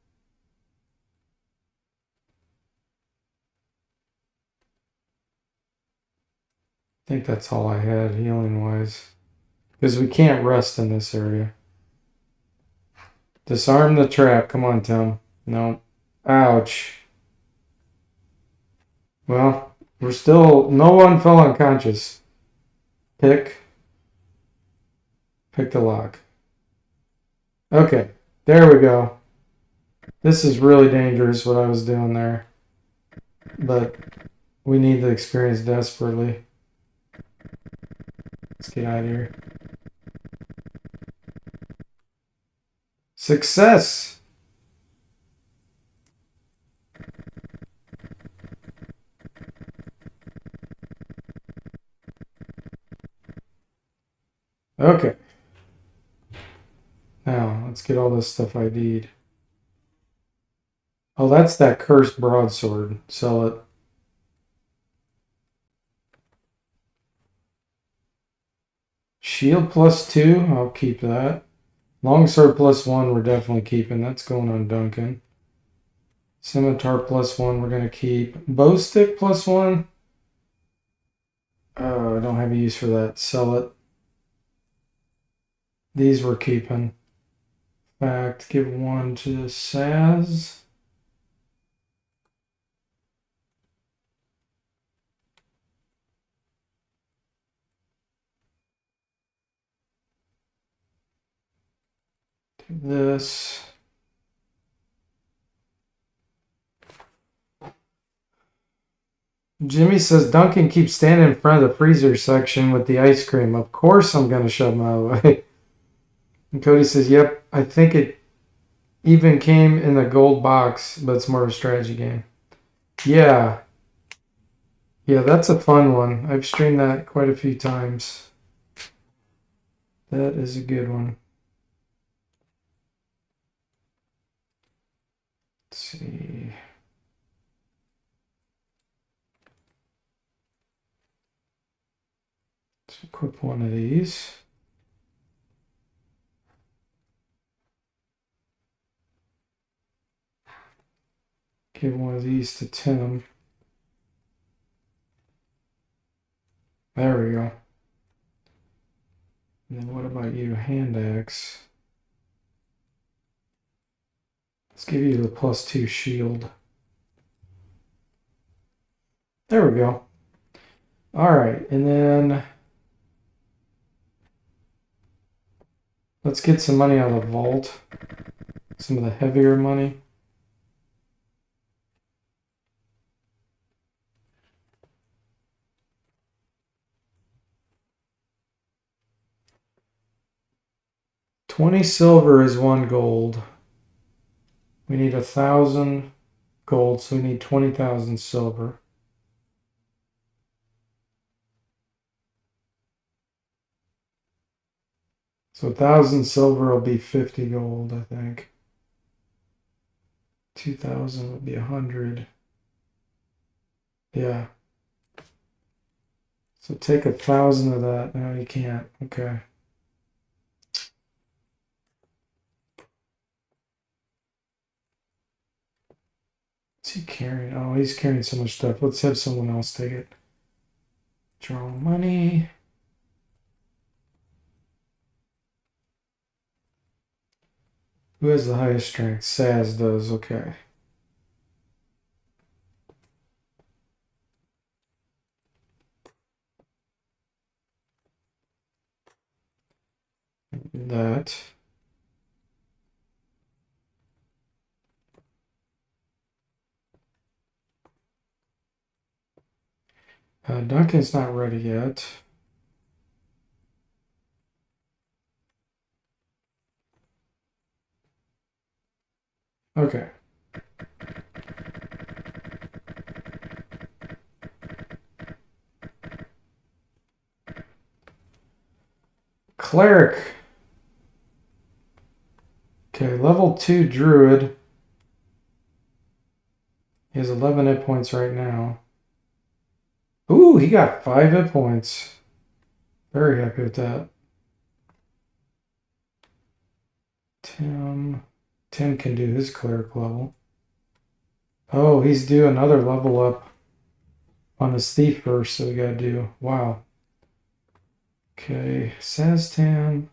I think that's all I had healing wise. Because we can't rest in this area. Disarm the trap. Come on, Tim. No. Ouch. Well, we're still... No one fell unconscious. Pick the lock. Okay. There we go. This is really dangerous what I was doing there. But we need the experience desperately. Let's get out of here. Success! Okay. Now, let's get all this stuff ID'd. Oh, that's that cursed broadsword. Sell it. Shield +2, I'll keep that. Longsword +1, we're definitely keeping. That's going on Duncan. Scimitar +1, we're going to keep. Bow stick +1. Oh, I don't have a use for that. Sell it. These we're keeping. In fact, give one to Saz. Do this. Jimmy says Duncan keeps standing in front of the freezer section with the ice cream. Of course I'm going to shove him out of the way. And Cody says, yep, I think it even came in the gold box, but it's more of a strategy game. Yeah. Yeah, that's a fun one. I've streamed that quite a few times. That is a good one. Let's see. Let's equip one of these. Give one of these to Tim. There we go. And then what about you? Hand axe. Let's give you the +2 shield. There we go. All right, and then let's get some money out of the vault. Some of the heavier money. $20 silver is 1 gold. We need 1,000 gold, so we need 20,000 silver. So 1,000 silver will be 50 gold, I think. 2,000 would be 100. Yeah. So take 1,000 of that. No, you can't. Okay. What's he carrying? Oh, he's carrying so much stuff. Let's have someone else take it. Draw money. Who has the highest strength? Saz does. Okay. That. Duncan's not ready yet. Okay. Cleric. Okay, level 2 druid. He has 11 hit points right now. Ooh, he got 5 hit points. Very happy with that. Tim can do his cleric level. Oh, he's due another level up on his thief first, so we gotta do. Wow. Okay, Saztan.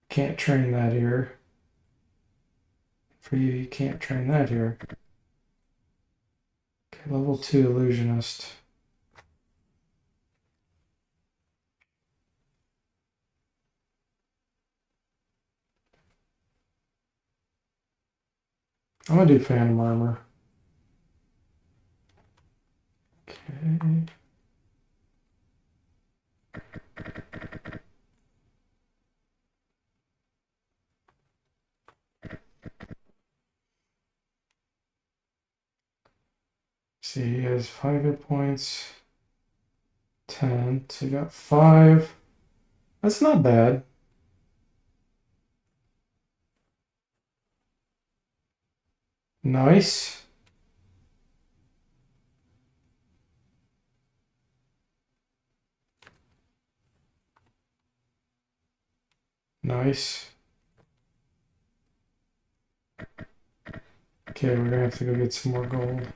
Can't train that here. For you, you can't train that here. Okay, level 2 illusionist. I'm gonna do phantom armor. Okay. See, he has 5 hit points. 10. So you got 5. That's not bad. Nice. Nice. Okay, we're gonna have to go get some more gold.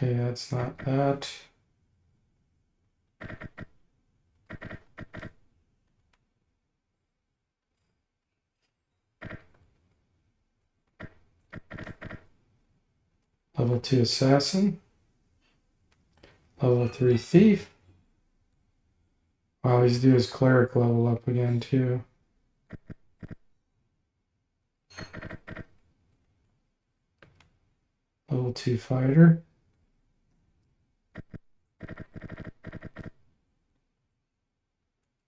Okay, that's not that. Level 2 assassin. Level 3 thief. Wow, he's due his cleric level up again too. Level 2 fighter.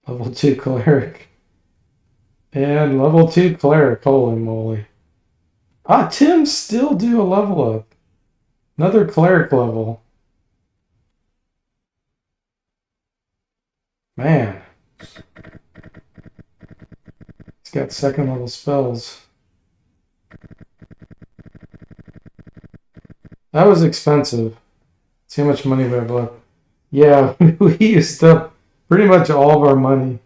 Level 2 cleric. And level 2 cleric. Holy moly. Ah, Tim's still due a level up. Another cleric level. Man. He's got 2nd level spells. That was expensive. See how much money we have left. Yeah, we used up Pretty much all of our money.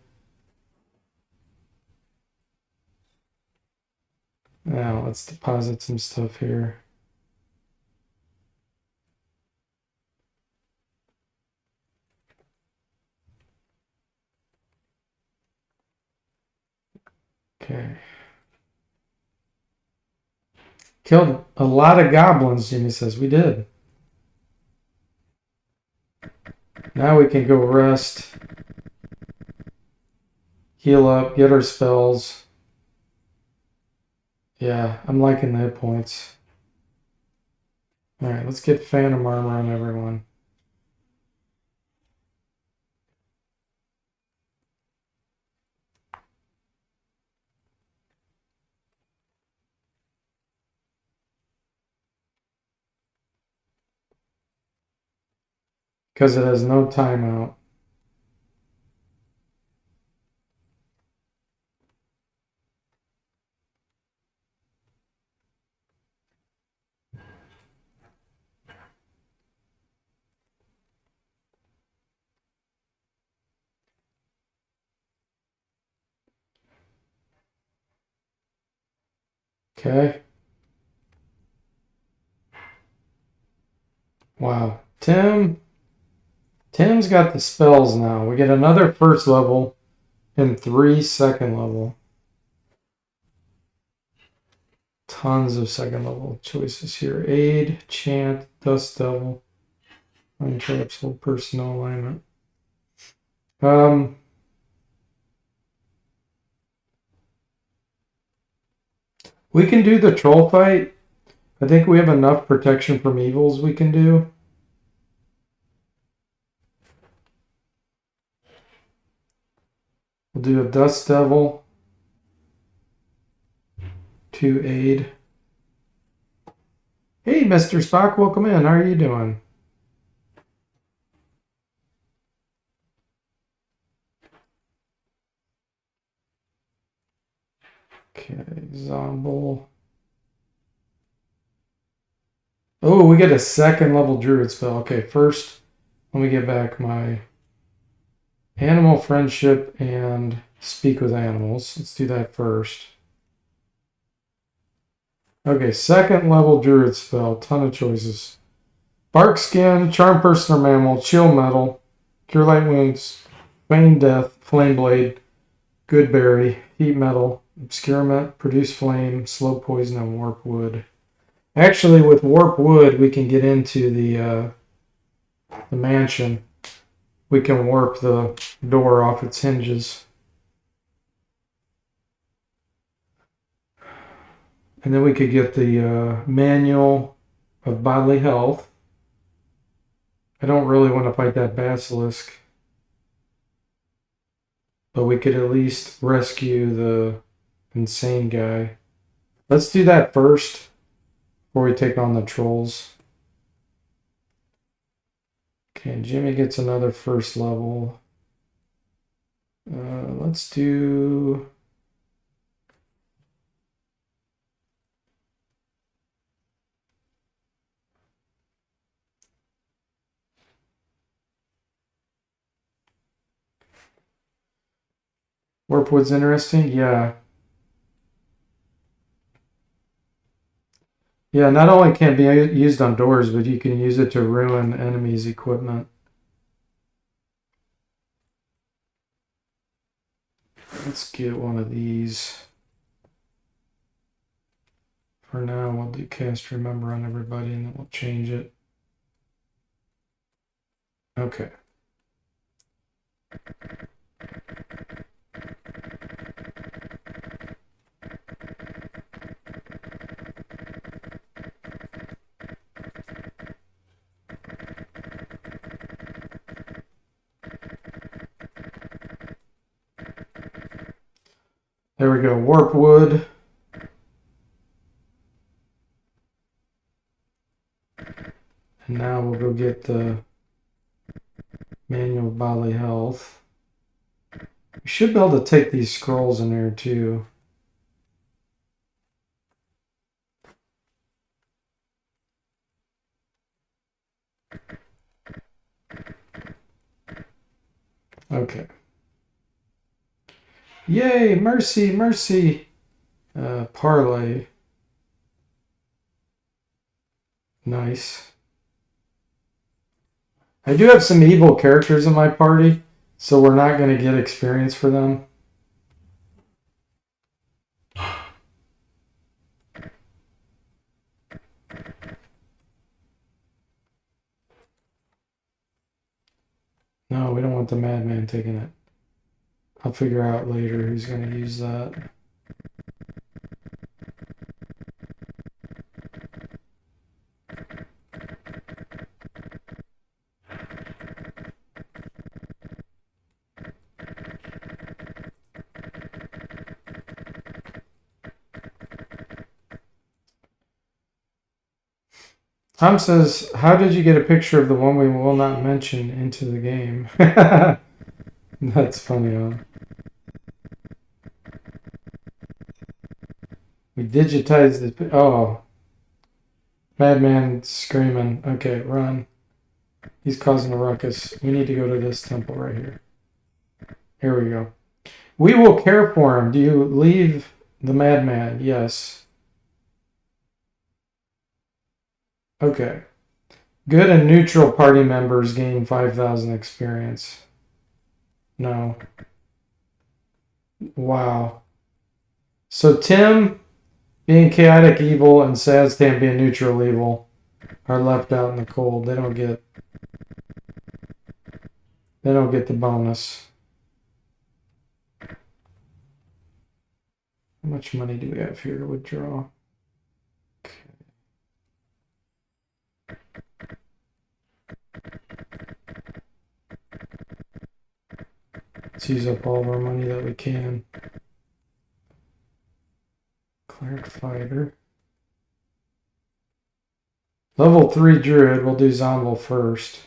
Now let's deposit some stuff here. Okay. Killed a lot of goblins, Jimmy says. We did. Now we can go rest. Heal up, get our spells. Yeah, I'm liking the hit points. Alright, let's get Phantom Armor on everyone. Because it has no timeout. Okay. Wow. Tim's got the spells now. We get another first level and 3 second level. Tons of second level choices here. Aid, Chant, Dust Devil, Untraps, Hold Personal Alignment. We can do the troll fight. I think we have enough protection from evils we can do. We'll do a Dust Devil. 2 aid. Hey, Mr. Spock, welcome in. How are you doing? Okay, Zomble. Oh, we get a second level druid spell. Okay, first, let me get back my animal friendship and speak with animals. Let's do that first. Okay, second level druid spell. Ton of choices. Bark Skin, Charm Person or Mammal, Chill Metal, Cure Light Wounds, Feign Death, Flame Blade, Good Berry, Heat Metal, Obscurement, Produce Flame, Slow Poison, and Warp Wood. Actually, with Warp Wood, we can get into the mansion. We can warp the door off its hinges. And then we could get the manual of bodily health. I don't really want to fight that basilisk. But we could at least rescue the insane guy. Let's do that first before we take on the trolls. Okay, Jimmy gets another first level. Let's do... Warpwood's interesting? Yeah. Yeah, not only can it be used on doors, but you can use it to ruin enemies' equipment. Let's get one of these. For now, we'll do cast Remember on everybody, and then we'll change it. Okay. There we go, Warpwood. And now we'll go get the manual bodily health. We should be able to take these scrolls in there too. Okay. Yay, mercy, mercy. Parlay. Nice. I do have some evil characters in my party, so we're not going to get experience for them. No, we don't want the madman taking it. I'll figure out later who's going to use that. Tom says, how did you get a picture of the one we will not mention into the game? That's funny, huh? We digitized the... Oh. Madman screaming. Okay, run. He's causing a ruckus. We need to go to this temple right here. Here we go. We will care for him. Do you leave the madman? Yes. Okay. Good and neutral party members gain 5,000 experience. No. Wow. So Tim, being chaotic evil, and Saztan being neutral evil, are left out in the cold. They don't get the bonus. How much money do we have here to withdraw? Okay. Let's use up all of our money that we can. Cleric fighter. Level 3 druid. We'll do Zombel first.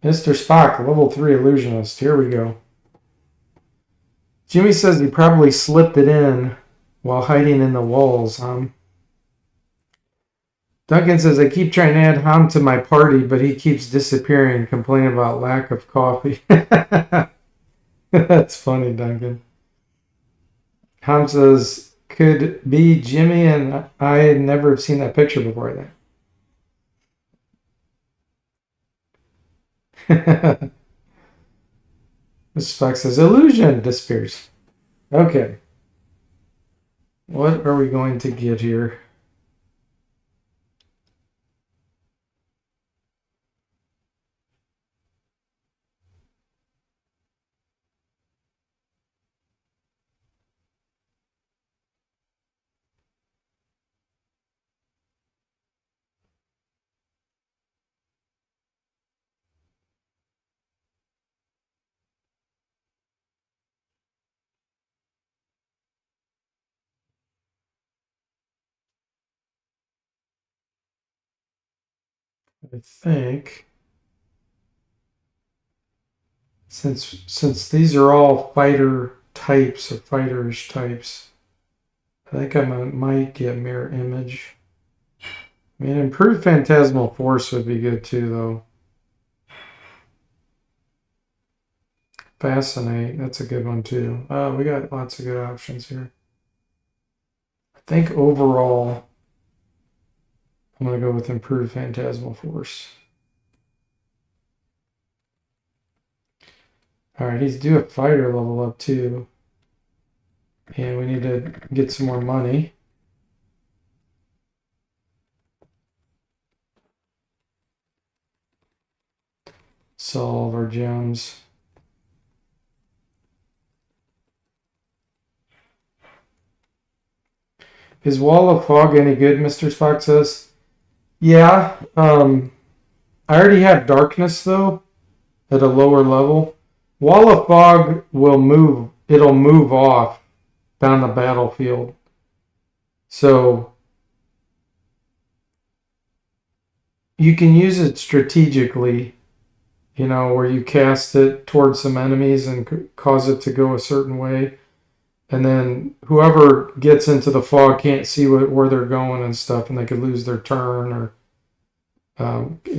Mr. Spock, level 3 illusionist. Here we go. Jimmy says he probably slipped it in while hiding in the walls, Duncan says, I keep trying to add Ham to my party, but he keeps disappearing, complaining about lack of coffee. That's funny, Duncan. Ham says, could be Jimmy, and I had never seen that picture before then. Mr. Spock says, illusion disappears. Okay. What are we going to get here? I think since these are all fighter types or fighterish types, I think I might get mirror image. I mean, improved phantasmal force would be good too, though. Fascinate, that's a good one too. We got lots of good options here. I think overall, I'm going to go with improved phantasmal force. All right, he's due a fighter level up too. And we need to get some more money. Sell all of our gems. Is Wall of Fog any good, Mr. Spock says? Yeah. I already have Darkness, though, at a lower level. Wall of Fog will move. It'll move off down the battlefield. So you can use it strategically, where you cast it towards some enemies and cause it to go a certain way. And then whoever gets into the fog can't see where they're going and stuff, and they could lose their turn. Or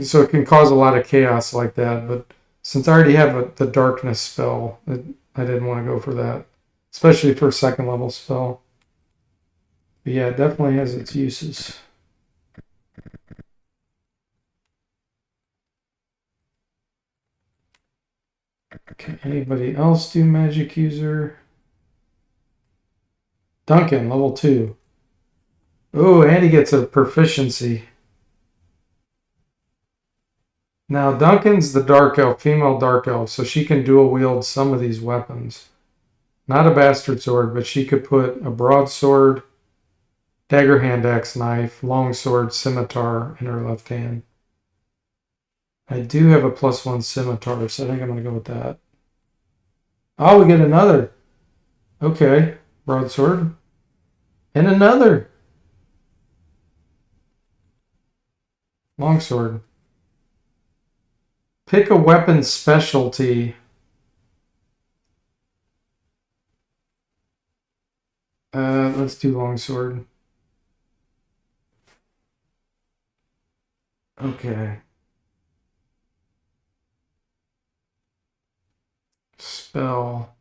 so it can cause a lot of chaos like that. But since I already have the darkness spell, I didn't want to go for that, especially for a second level spell. But yeah, it definitely has its uses. Okay, anybody else do magic user? Duncan, level 2. Oh, and he gets a proficiency. Now, Duncan's the dark elf, female dark elf, so she can dual wield some of these weapons. Not a bastard sword, but she could put a broadsword, dagger hand axe knife, longsword, scimitar in her left hand. I do have a +1 scimitar, so I think I'm going to go with that. Oh, we get another. Okay, broadsword. And another. Longsword. Pick a weapon specialty. Let's do longsword. Okay. Spell.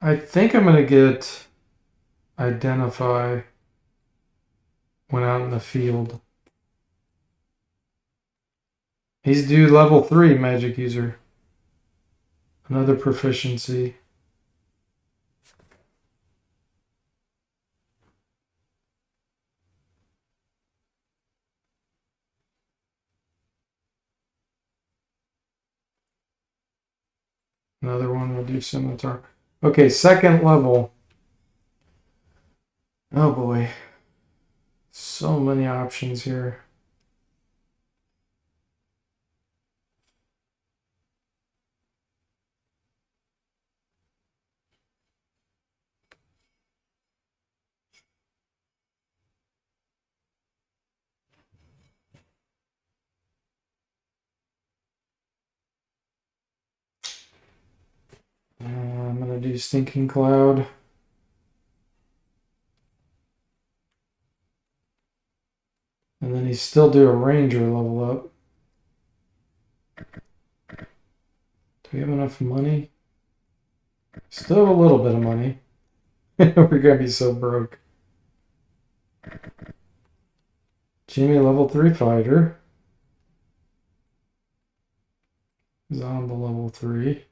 I think I'm going to get identify when out in the field. He's due level 3 magic user. Another proficiency. Another one will do scimitar. Okay, second level. Oh boy. So many options here. I'm going to do Stinking Cloud. And then he's still do a Ranger level up. Do we have enough money? Still have a little bit of money. We're going to be so broke. Jimmy level 3 fighter. Zomba level 3.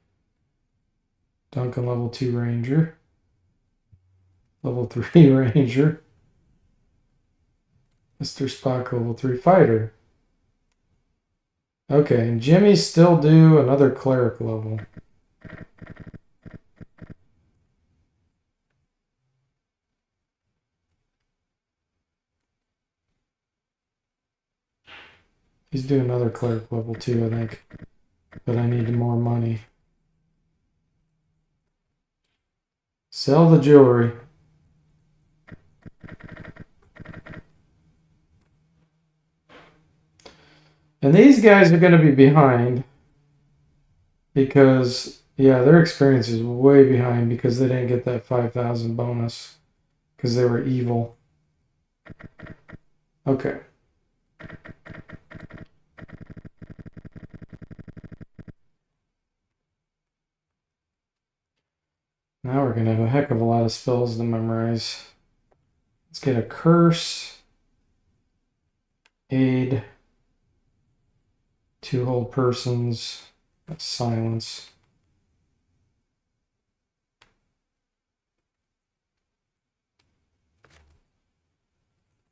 Duncan level 2 ranger. Level 3 ranger. Mr. Spock level 3 fighter. Okay, and Jimmy's still due another cleric level. He's doing another cleric level 2, I think. But I need more money. Sell the jewelry. And these guys are going to be behind because, yeah, their experience is way behind because they didn't get that 5,000 bonus because they were evil. Okay. Now we're going to have a heck of a lot of spells to memorize. Let's get a curse, aid, 2 hold persons, silence.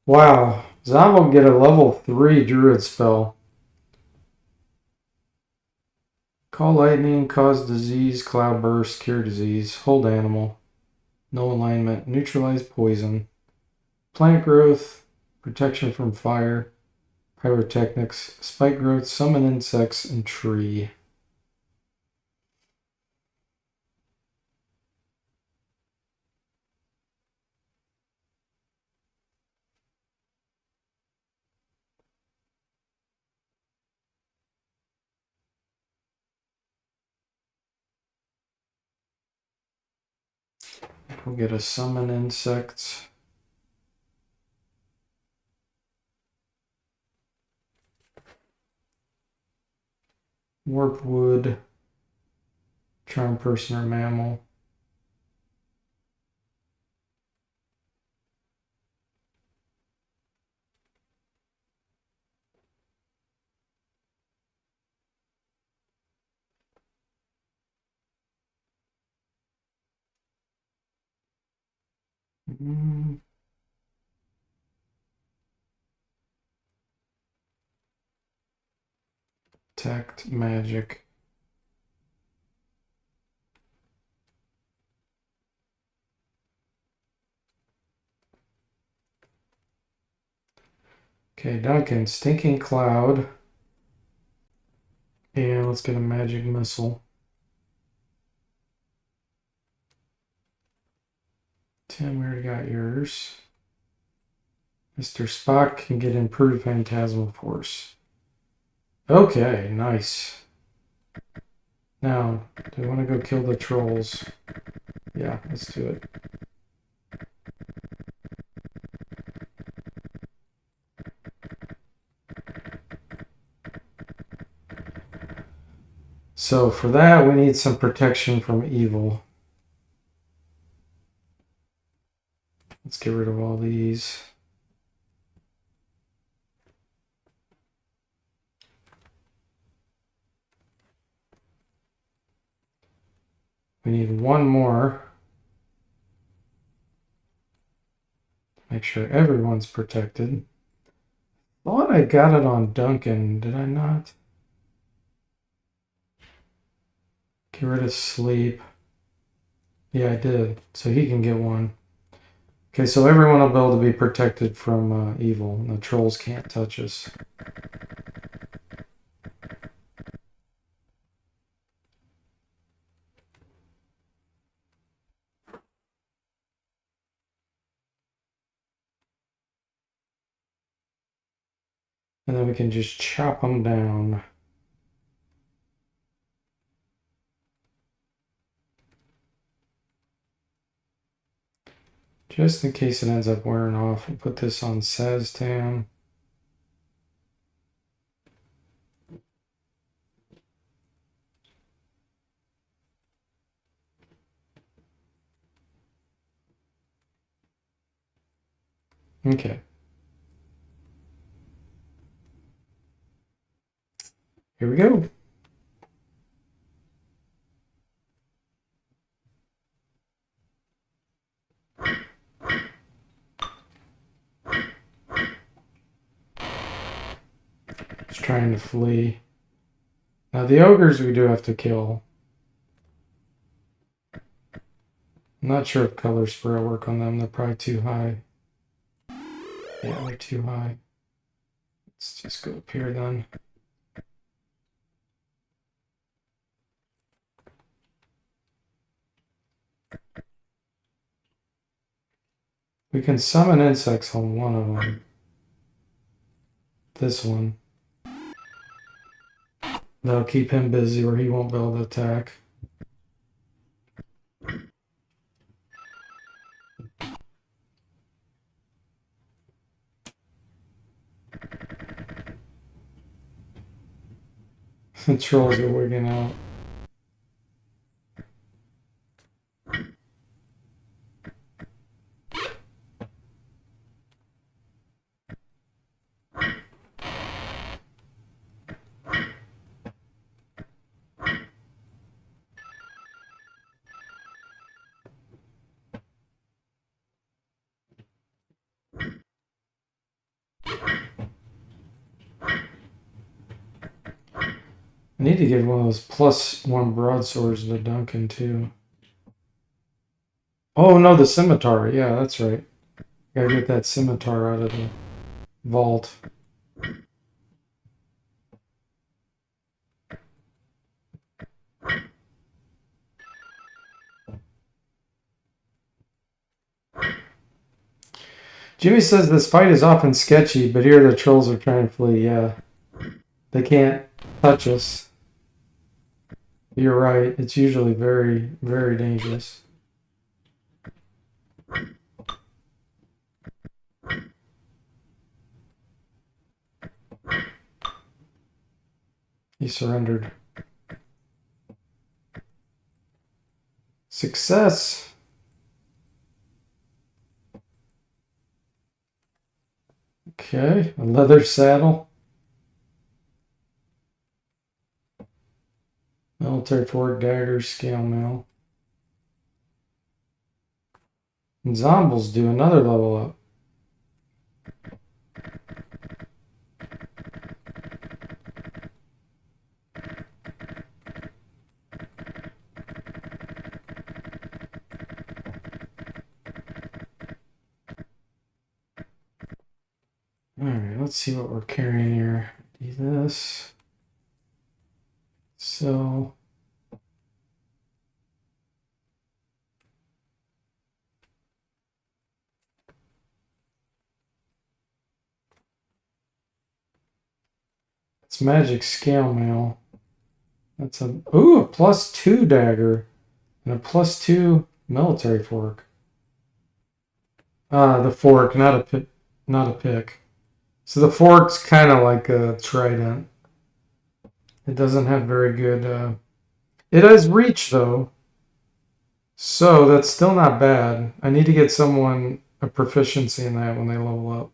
Wow, Zom will get a level 3 druid spell. Call lightning, cause disease, cloud burst, cure disease, hold animal, no alignment, neutralize poison, plant growth, protection from fire, pyrotechnics, spike growth, summon insects, and tree. we'll get a summon insects. Warp wood, charm person or mammal. Detect magic. Okay, Duncan, stinking cloud. And let's get a magic missile. Tim, we already got yours. Mr. Spock can get improved phantasmal force. Okay, nice. Now, do we want to go kill the trolls? Yeah, let's do it. So for that, we need some protection from evil. Let's get rid of all these. We need one more. Make sure everyone's protected. Thought I got it on Duncan, did I not? Get rid of sleep. Yeah, I did. So he can get one. Okay, so everyone will be able to be protected from evil. And the trolls can't touch us. And then we can just chop them down. Just in case it ends up wearing off, we'll put this on Saztan. Okay. Here we go. Just trying to flee. Now the ogres we do have to kill. I'm not sure if color spray will work on them. They're probably too high. Yeah, they're too high. Let's just go up here then. We can summon insects on one of them. This one. That'll keep him busy or he won't be able to attack. The trolls are wigging out. I need to give one of those +1 broadswords to Duncan too. Oh no, the scimitar. Yeah, that's right. Gotta get that scimitar out of the vault. Jimmy says this fight is often sketchy, but here the trolls are trying to flee. Yeah. They can't touch us. You're right. It's usually very, very dangerous. He surrendered. Success. Okay, a leather saddle. Military fork, dagger, scale mail. And zombies do another level up. Alright, let's see what we're carrying here. Do this. So it's magic scale mail. That's a +2 dagger and a +2 military fork. The fork, not a pick. So the fork's kind of like a trident. It doesn't have very good. It has reach though, so that's still not bad. I need to get someone a proficiency in that when they level up.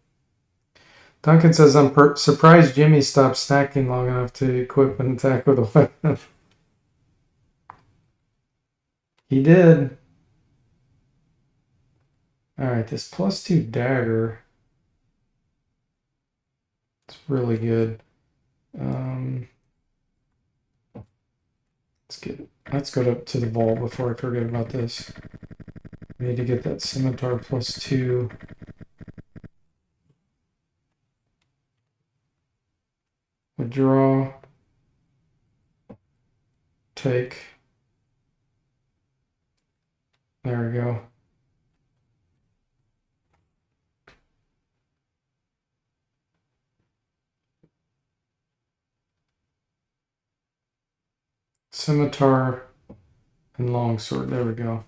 Duncan says, I'm surprised Jimmy stopped snacking long enough to equip and attack with a weapon. He did. Alright, this +2 dagger. It's really good. Let's go to the vault before I forget about this. We need to get that scimitar +2. Withdraw. Take. There we go. Scimitar and longsword. There we go.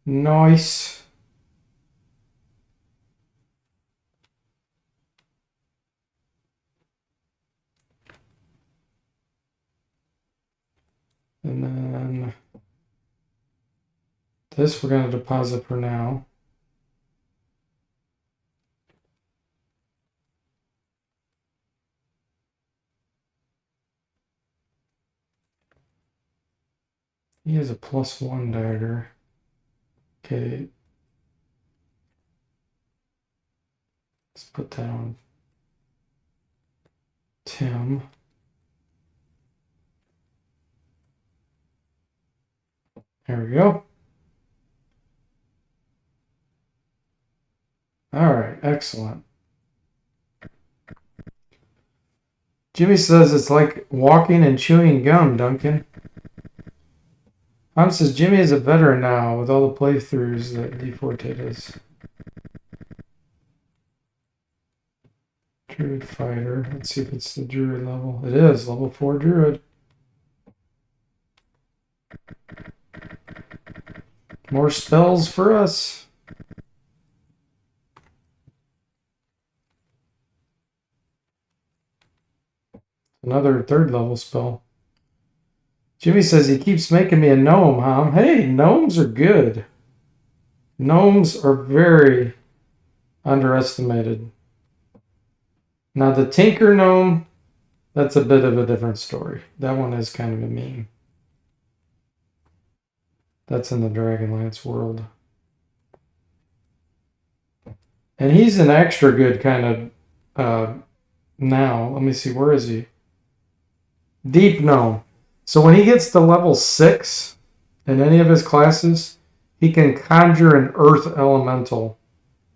Nice. And then this we're going to deposit for now. He has a +1 dagger. Okay. Let's put that on Tim. There we go. All right, excellent. Jimmy says it's like walking and chewing gum, Duncan. Hans says Jimmy is a veteran now with all the playthroughs that DFortae does. Druid fighter. Let's see if it's the druid level. It is level 4 druid. More spells for us. Another 3rd level spell. Jimmy says he keeps making me a gnome, huh? Hey, gnomes are good. Gnomes are very underestimated. Now the Tinker Gnome, that's a bit of a different story. That one is kind of a meme. That's in the Dragonlance world. And he's an extra good kind of now. Let me see, where is he? Deep Gnome. So when he gets to level 6 in any of his classes, he can conjure an earth elemental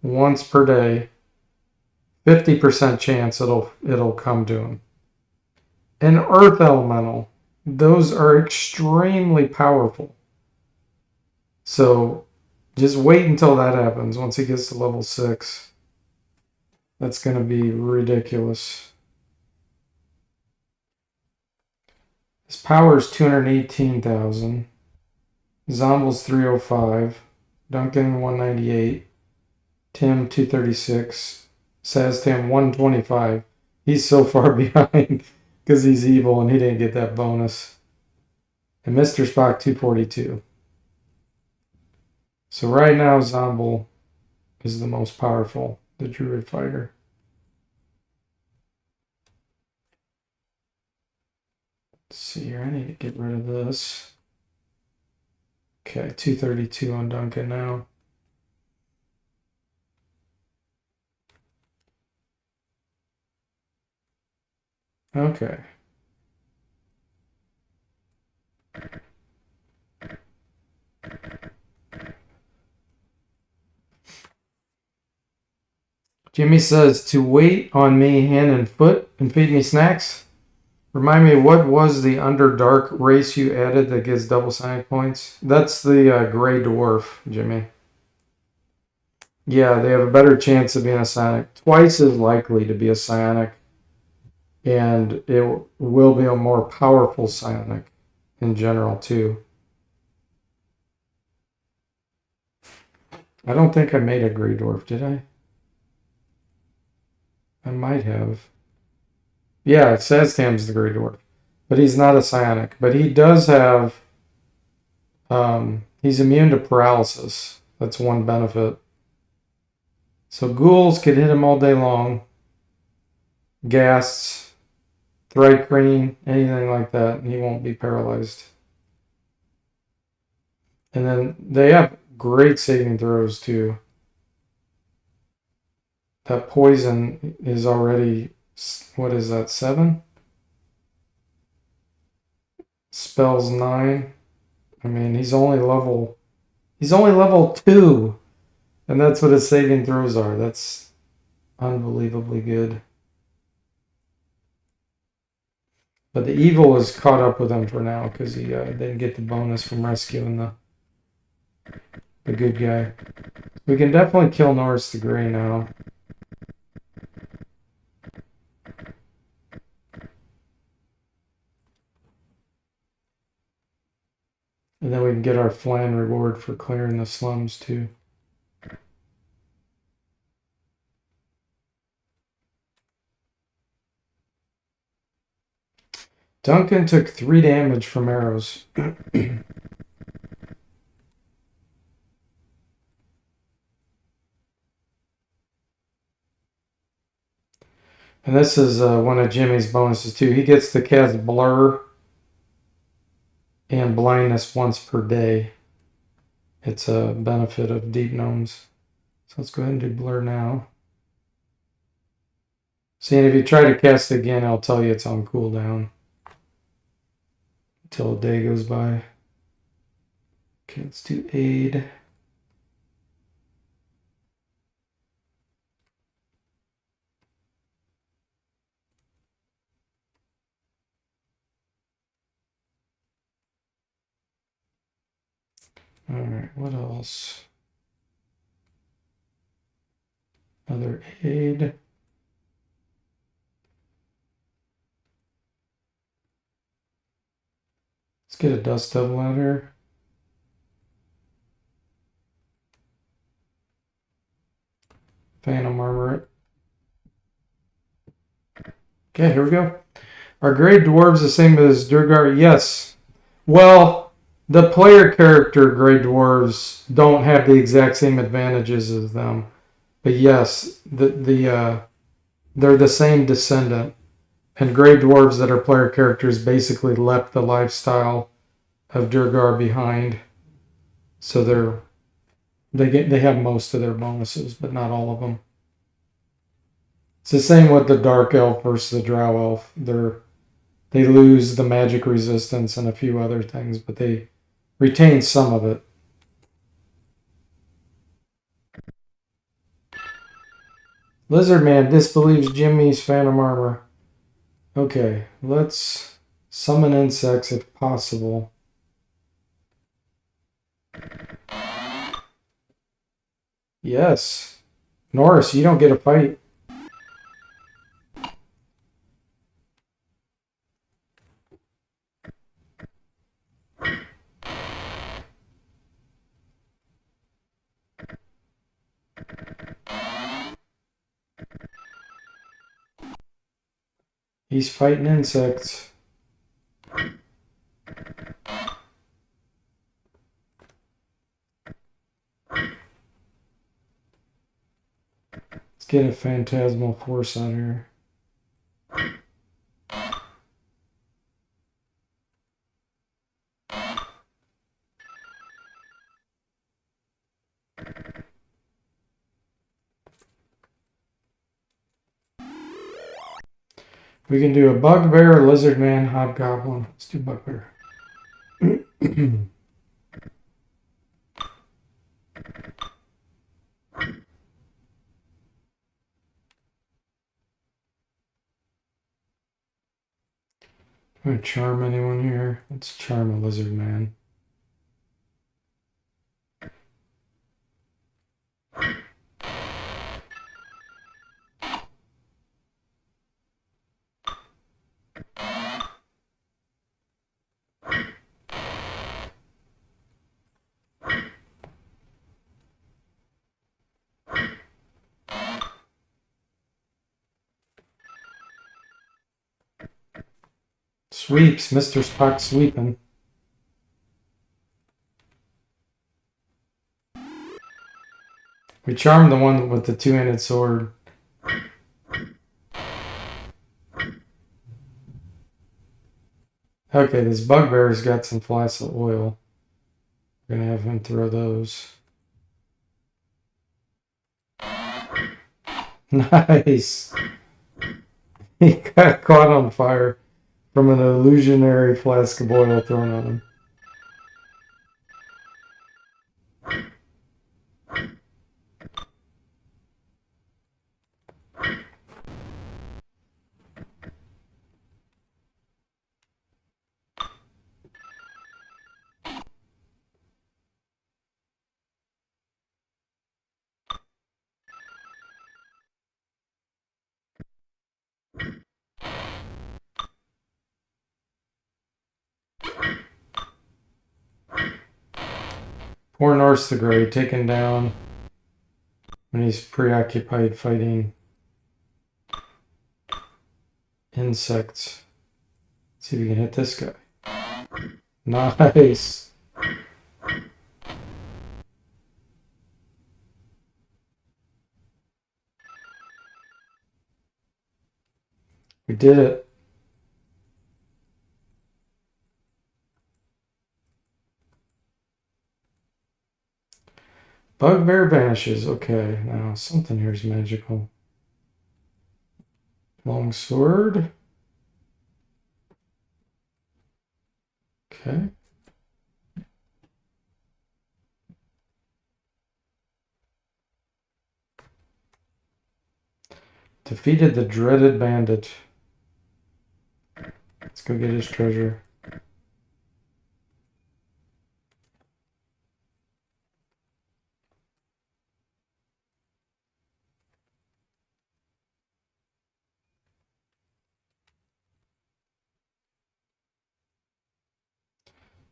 once per day. 50% chance it'll come to him. An earth elemental. Those are extremely powerful. So just wait until that happens. Once he gets to level 6, that's going to be ridiculous. His power is 218,000. Zombies 305. Duncan 198. Tim 236. Saztam 125. He's so far behind. Because he's evil and he didn't get that bonus. And Mr. Spock 242. So right now, Zomble is the most powerful, the Druid fighter. Let's see here, I need to get rid of this. Okay, 232 on Duncan now. Okay. Jimmy says, to wait on me hand and foot and feed me snacks. Remind me, what was the Underdark race you added that gives double psionic points? That's the Grey Dwarf, Jimmy. Yeah, they have a better chance of being a psionic. Twice as likely to be a psionic. And it will be a more powerful psionic in general, too. I don't think I made a Grey Dwarf, did I? I might have. Yeah, Saztam's the Grey Dwarf. But he's not a psionic. But he does have... he's immune to paralysis. That's one benefit. So ghouls could hit him all day long. Ghasts, Thrycreen, anything like that, and he won't be paralyzed. And then they have great saving throws, too. That poison is already, what is that, 7? Spells 9. I mean, he's only level 2. And that's what his saving throws are. That's unbelievably good. But the evil is caught up with him for now because he didn't get the bonus from rescuing the good guy. We can definitely kill Norris the Grey now. And then we can get our Flan reward for clearing the slums too. Duncan took 3 damage from arrows. And this is one of Jimmy's bonuses too. He gets to cast Blur and Blindness once per day. It's a benefit of Deep Gnomes. So let's go ahead and do Blur now. See, and if you try to cast it again, I'll tell you it's on cooldown until a day goes by. Okay, let's do Aid. Alright, what else? Another Aid. Let's get a Dust Devil out here. Phantom Armor it. Okay, here we go. Are Grey Dwarves the same as Durgar? Yes. Well, the player character Grey Dwarves don't have the exact same advantages as them. But yes, they're the same descendant. And Grey Dwarves that are player characters basically left the lifestyle of Durgar behind. So they have most of their bonuses, but not all of them. It's the same with the Dark Elf versus the Drow Elf. They lose the magic resistance and a few other things, but they retain some of it. Lizardman disbelieves Jimmy's Phantom Armor. Okay, let's summon insects if possible. Yes. Norris, you don't get a fight. He's fighting insects. Let's get a phantasmal force out here. We can do a bugbear, lizard man, hobgoblin. Let's do bugbear. I'm gonna charm anyone here. Let's charm a lizard man. Sweeps, Mr. Spock sweeping. We charmed the one with the two-handed sword. Okay, this bugbear's got some flaccid oil. We're gonna have him throw those. Nice. He got caught on fire from an illusionary flask of oil thrown on him. Poor Norse the Grey taken down when he's preoccupied fighting insects. Let's see if we can hit this guy. Nice. We did it. Bugbear vanishes. Okay, now something here is magical. Long sword. Okay. Defeated the dreaded bandit. Let's go get his treasure.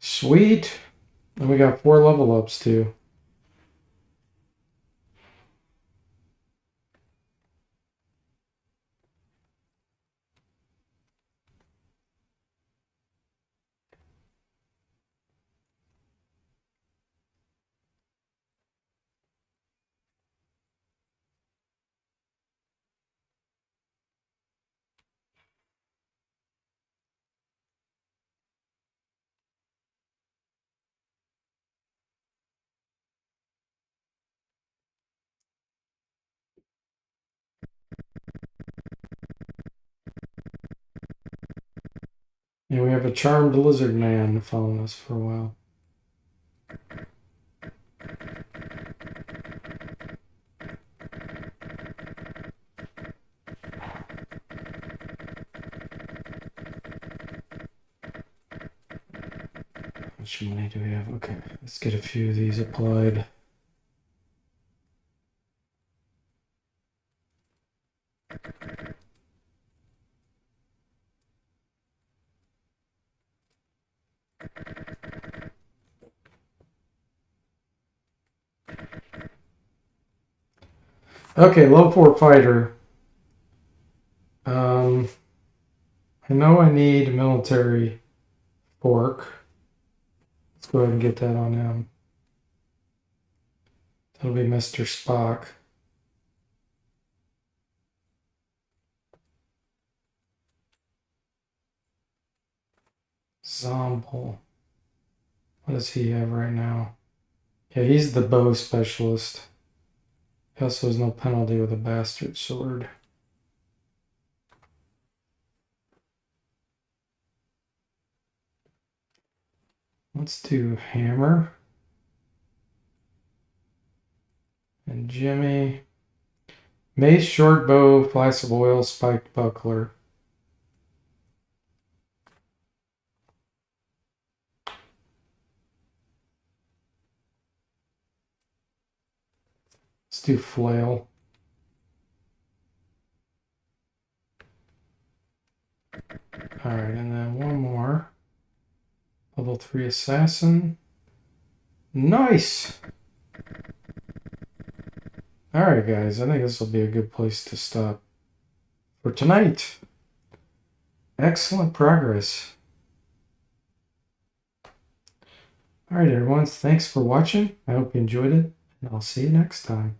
Sweet. And we got 4 level ups too. And we have a charmed lizard man following us for a while. How much money do we have? Okay, let's get a few of these applied. Okay, low 4 fighter. I know I need a military fork. Let's go ahead and get that on him. That'll be Mr. Spock. Zombel. What does he have right now? Yeah, he's the bow specialist. He also has no penalty with a bastard sword. Let's do hammer. And Jimmy. Mace, short bow, flask of oil, spiked buckler. Let's do flail. Alright, and then one more. Level 3 assassin. Nice! Alright guys, I think this will be a good place to stop for tonight. Excellent progress. Alright everyone, thanks for watching. I hope you enjoyed it, and I'll see you next time.